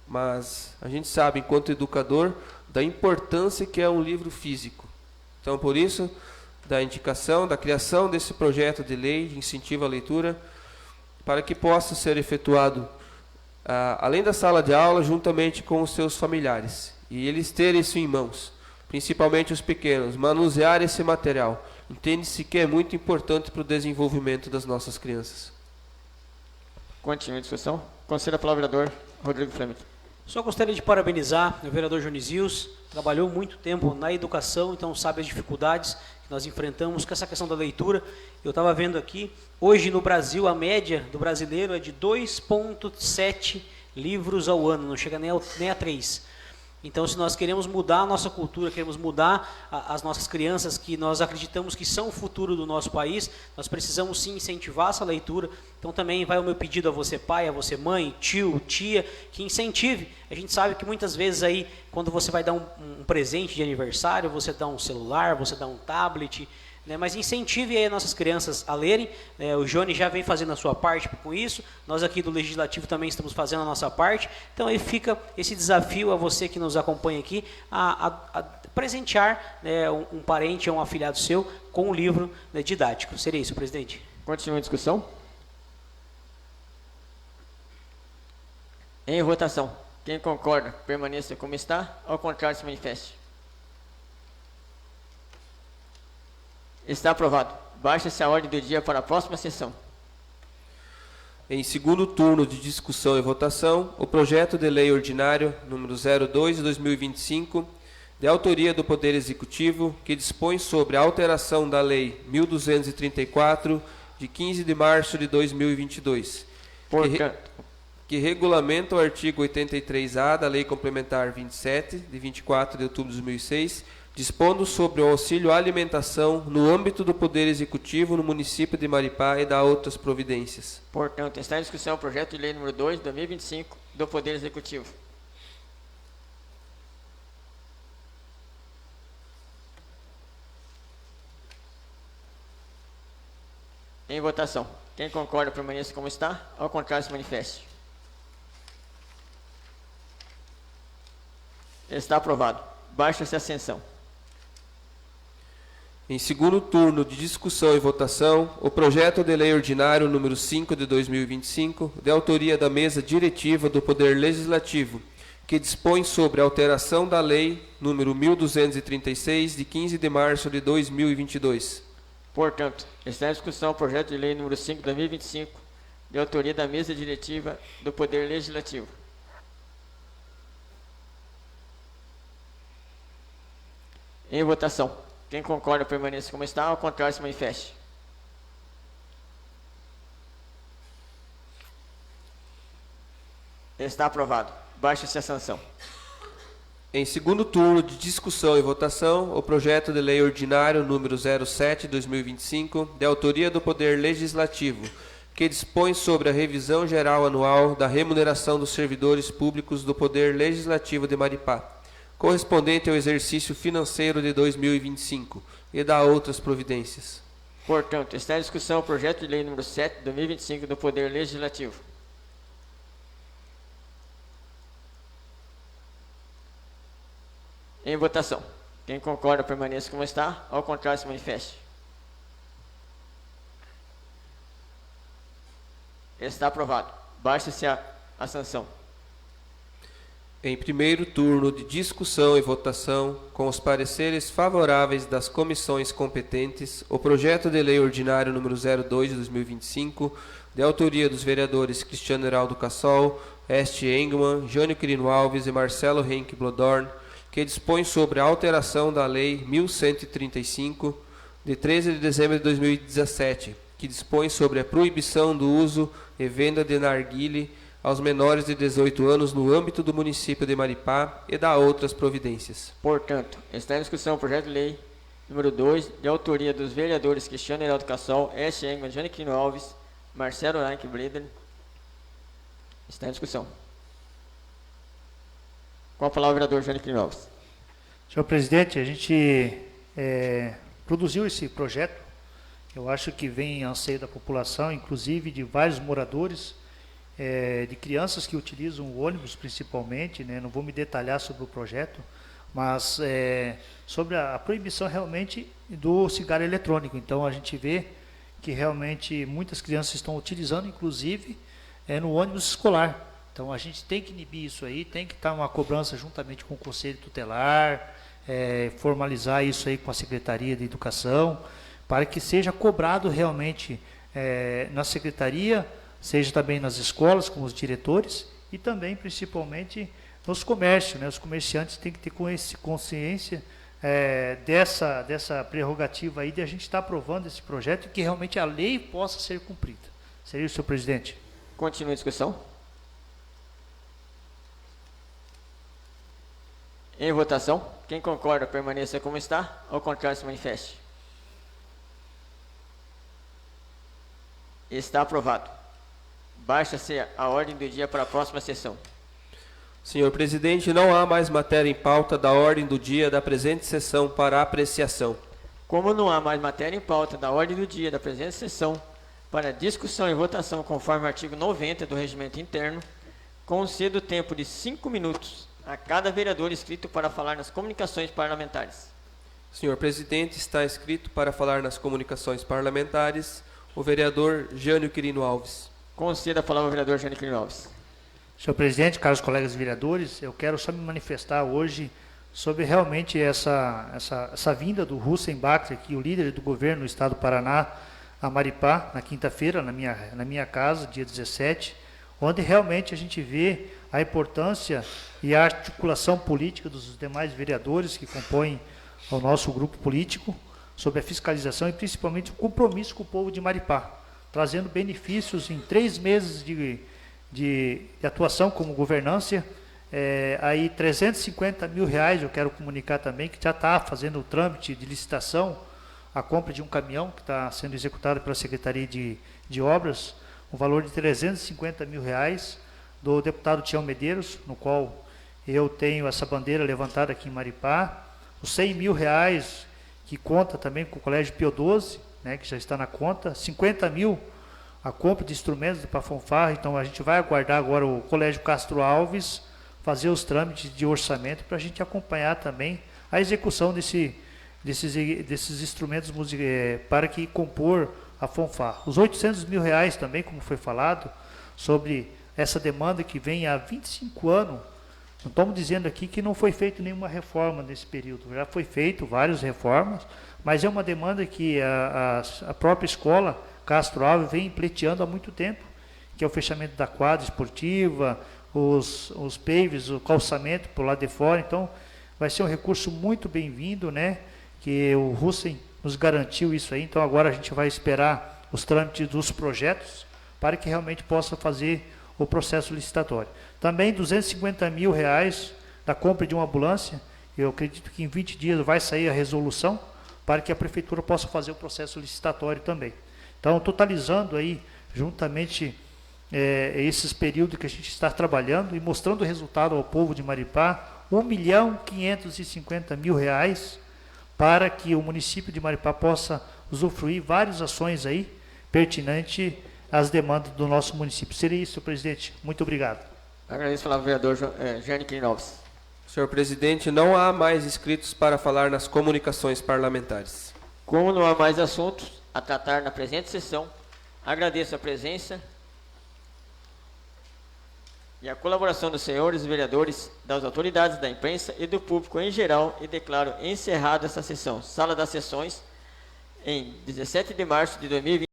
Mas a gente sabe, enquanto educador, da importância que é um livro físico. Então, por isso, da indicação, da criação desse projeto de lei de incentivo à leitura, para que possa ser efetuado, além da sala de aula, juntamente com os seus familiares. E eles terem isso em mãos, principalmente os pequenos, manusear esse material. Entende-se que é muito importante para o desenvolvimento das nossas crianças. Continua a discussão. Conceda a palavra ao vereador Rodrigo Fleming. Só gostaria de parabenizar o vereador Johnny Zils, trabalhou muito tempo na educação, então sabe as dificuldades que nós enfrentamos com essa questão da leitura. Eu estava vendo aqui, hoje no Brasil, a média do brasileiro é de 2,7 livros ao ano, não chega nem a 3. Então, se nós queremos mudar a nossa cultura, queremos mudar as nossas crianças, que nós acreditamos que são o futuro do nosso país, nós precisamos sim incentivar essa leitura. Então, também vai o meu pedido a você pai, a você mãe, tio, tia, que incentive. A gente sabe que muitas vezes aí, quando você vai dar um presente de aniversário, você dá um celular, você dá um tablet, né? Mas incentive aí as nossas crianças a lerem. O Johnny já vem fazendo a sua parte com isso, nós aqui do Legislativo também estamos fazendo a nossa parte. Então aí fica esse desafio a você que nos acompanha aqui, a presentear, né, um parente ou um afilhado seu com um livro, né, didático. Seria isso, presidente? Continua a discussão. Em votação. Quem concorda, permaneça como está. Ao contrário, se manifeste. Está aprovado. Baixa-se a ordem do dia para a próxima sessão. Em segundo turno de discussão e votação, o projeto de lei ordinário número 02 de 2025, de autoria do Poder Executivo, que dispõe sobre a alteração da Lei 1234, de 15 de março de 2022, que regulamenta o artigo 83A da Lei Complementar 27, de 24 de outubro de 2006, dispondo sobre o auxílio à alimentação no âmbito do Poder Executivo no município de Maripá e da outras providências. Portanto, está em discussão o projeto de lei número 2 de 2025 do Poder Executivo. Em votação. Quem concorda, permaneça como está. Ao contrário, se manifeste. Está aprovado. Baixa-se a ascensão. Em segundo turno de discussão e votação, o projeto de lei ordinário número 5 de 2025, de autoria da Mesa Diretiva do Poder Legislativo, que dispõe sobre a alteração da Lei número 1236, de 15 de março de 2022. Portanto, está em discussão o projeto de lei número 5 de 2025, de autoria da Mesa Diretiva do Poder Legislativo. Em votação. Quem concorda, permaneça como está. Ao contrário, se manifeste. Está aprovado. Baixa-se a sanção. Em segundo turno de discussão e votação, o projeto de lei ordinário número 07 de 2025, de autoria do Poder Legislativo, que dispõe sobre a revisão geral anual da remuneração dos servidores públicos do Poder Legislativo de Maripá, correspondente ao exercício financeiro de 2025, e da outras providências. Portanto, está em discussão o projeto de lei número 7 de 2025 do Poder Legislativo. Em votação. Quem concorda, permaneça como está. Ao contrário, se manifeste. Está aprovado. Baixa-se a sanção. Em primeiro turno de discussão e votação, com os pareceres favoráveis das comissões competentes, o projeto de lei ordinário número 02 de 2025, de autoria dos vereadores Cristiano Heraldo Cassol, Este Engman, Jânio Quirino Alves e Marcelo Henke Blodorn, que dispõe sobre a alteração da Lei 1135, de 13 de dezembro de 2017, que dispõe sobre a proibição do uso e venda de narguile aos menores de 18 anos no âmbito do município de Maripá e da outras providências. Portanto, está em discussão o projeto de lei número 2, de autoria dos vereadores Cristiano Heraldo Cassol, Este Engman, Jânio Quirino Alves, Marcelo Henke Blodorn. Está em discussão. Com a palavra o vereador Jânio Quirino Alves. Senhor presidente, a gente produziu esse projeto. Eu acho que vem em anseio da população, inclusive de vários moradores, de crianças que utilizam o ônibus principalmente, né? Não vou me detalhar sobre o projeto, mas sobre a proibição realmente do cigarro eletrônico. Então a gente vê que realmente muitas crianças estão utilizando, inclusive no ônibus escolar. Então a gente tem que inibir isso aí, tem que estar uma cobrança juntamente com o Conselho Tutelar, formalizar isso aí com a Secretaria de Educação, para que seja cobrado realmente na Secretaria, seja também nas escolas, com os diretores, e também, principalmente, nos comércios, né? Os comerciantes têm que ter consciência dessa prerrogativa aí de a gente estar aprovando esse projeto e que realmente a lei possa ser cumprida. Seria isso, senhor presidente? Continua a discussão. Em votação. Quem concorda, permaneça como está. Ao contrário, se manifeste. Está aprovado. Baixa-se a ordem do dia para a próxima sessão. Senhor presidente, não há mais matéria em pauta da ordem do dia da presente sessão para apreciação. Como não há mais matéria em pauta da ordem do dia da presente sessão para discussão e votação conforme o artigo 90 do Regimento Interno, concedo tempo de 5 minutos a cada vereador inscrito para falar nas comunicações parlamentares. Senhor presidente, está inscrito para falar nas comunicações parlamentares o vereador Jânio Quirino Alves. Conceda a palavra ao vereador Jânio Quirino Alves. Senhor presidente, caros colegas vereadores, eu quero só me manifestar hoje sobre realmente essa vinda do Hussein Bakri, aqui, o líder do governo do estado do Paraná, a Maripá, na quinta-feira, na minha casa, dia 17, onde realmente a gente vê a importância e a articulação política dos demais vereadores que compõem o nosso grupo político, sobre a fiscalização e principalmente o compromisso com o povo de Maripá, trazendo benefícios em 3 meses de atuação como governância. Aí 350 mil reais, eu quero comunicar também, que já está fazendo o trâmite de licitação, a compra de um caminhão que está sendo executado pela Secretaria de Obras, um valor de 350 mil reais, do deputado Tião Medeiros, no qual eu tenho essa bandeira levantada aqui em Maripá, os 100 mil reais, que conta também com o Colégio Pio XII, né, que já está na conta, 50 mil a compra de instrumentos para a fanfarra. Então a gente vai aguardar agora o Colégio Castro Alves fazer os trâmites de orçamento para a gente acompanhar também a execução desses instrumentos para que compor a fanfarra. Os 800 mil reais também, como foi falado, sobre essa demanda que vem há 25 anos. Não estamos dizendo aqui que não foi feita nenhuma reforma nesse período, já foi feito várias reformas, mas é uma demanda que a própria escola Castro Alves vem pleiteando há muito tempo, que é o fechamento da quadra esportiva, os paves, o calçamento por lá de fora. Então vai ser um recurso muito bem-vindo, né, que o Hussein nos garantiu isso aí. Então agora a gente vai esperar os trâmites dos projetos para que realmente possa fazer o processo licitatório. Também 250 mil reais da compra de uma ambulância. Eu acredito que em 20 dias vai sair a resolução para que a prefeitura possa fazer o processo licitatório também. Então, totalizando aí, juntamente esses períodos que a gente está trabalhando e mostrando o resultado ao povo de Maripá, 1.550.000 reais para que o município de Maripá possa usufruir várias ações aí pertinentes às demandas do nosso município. Seria isso, senhor presidente. Muito obrigado. Agradeço ao vereador Jânio Clinoves. Senhor presidente, não há mais inscritos para falar nas comunicações parlamentares. Como não há mais assuntos a tratar na presente sessão, agradeço a presença e a colaboração dos senhores vereadores, das autoridades da imprensa e do público em geral e declaro encerrada essa sessão. Sala das Sessões, em 17 de março de 2020.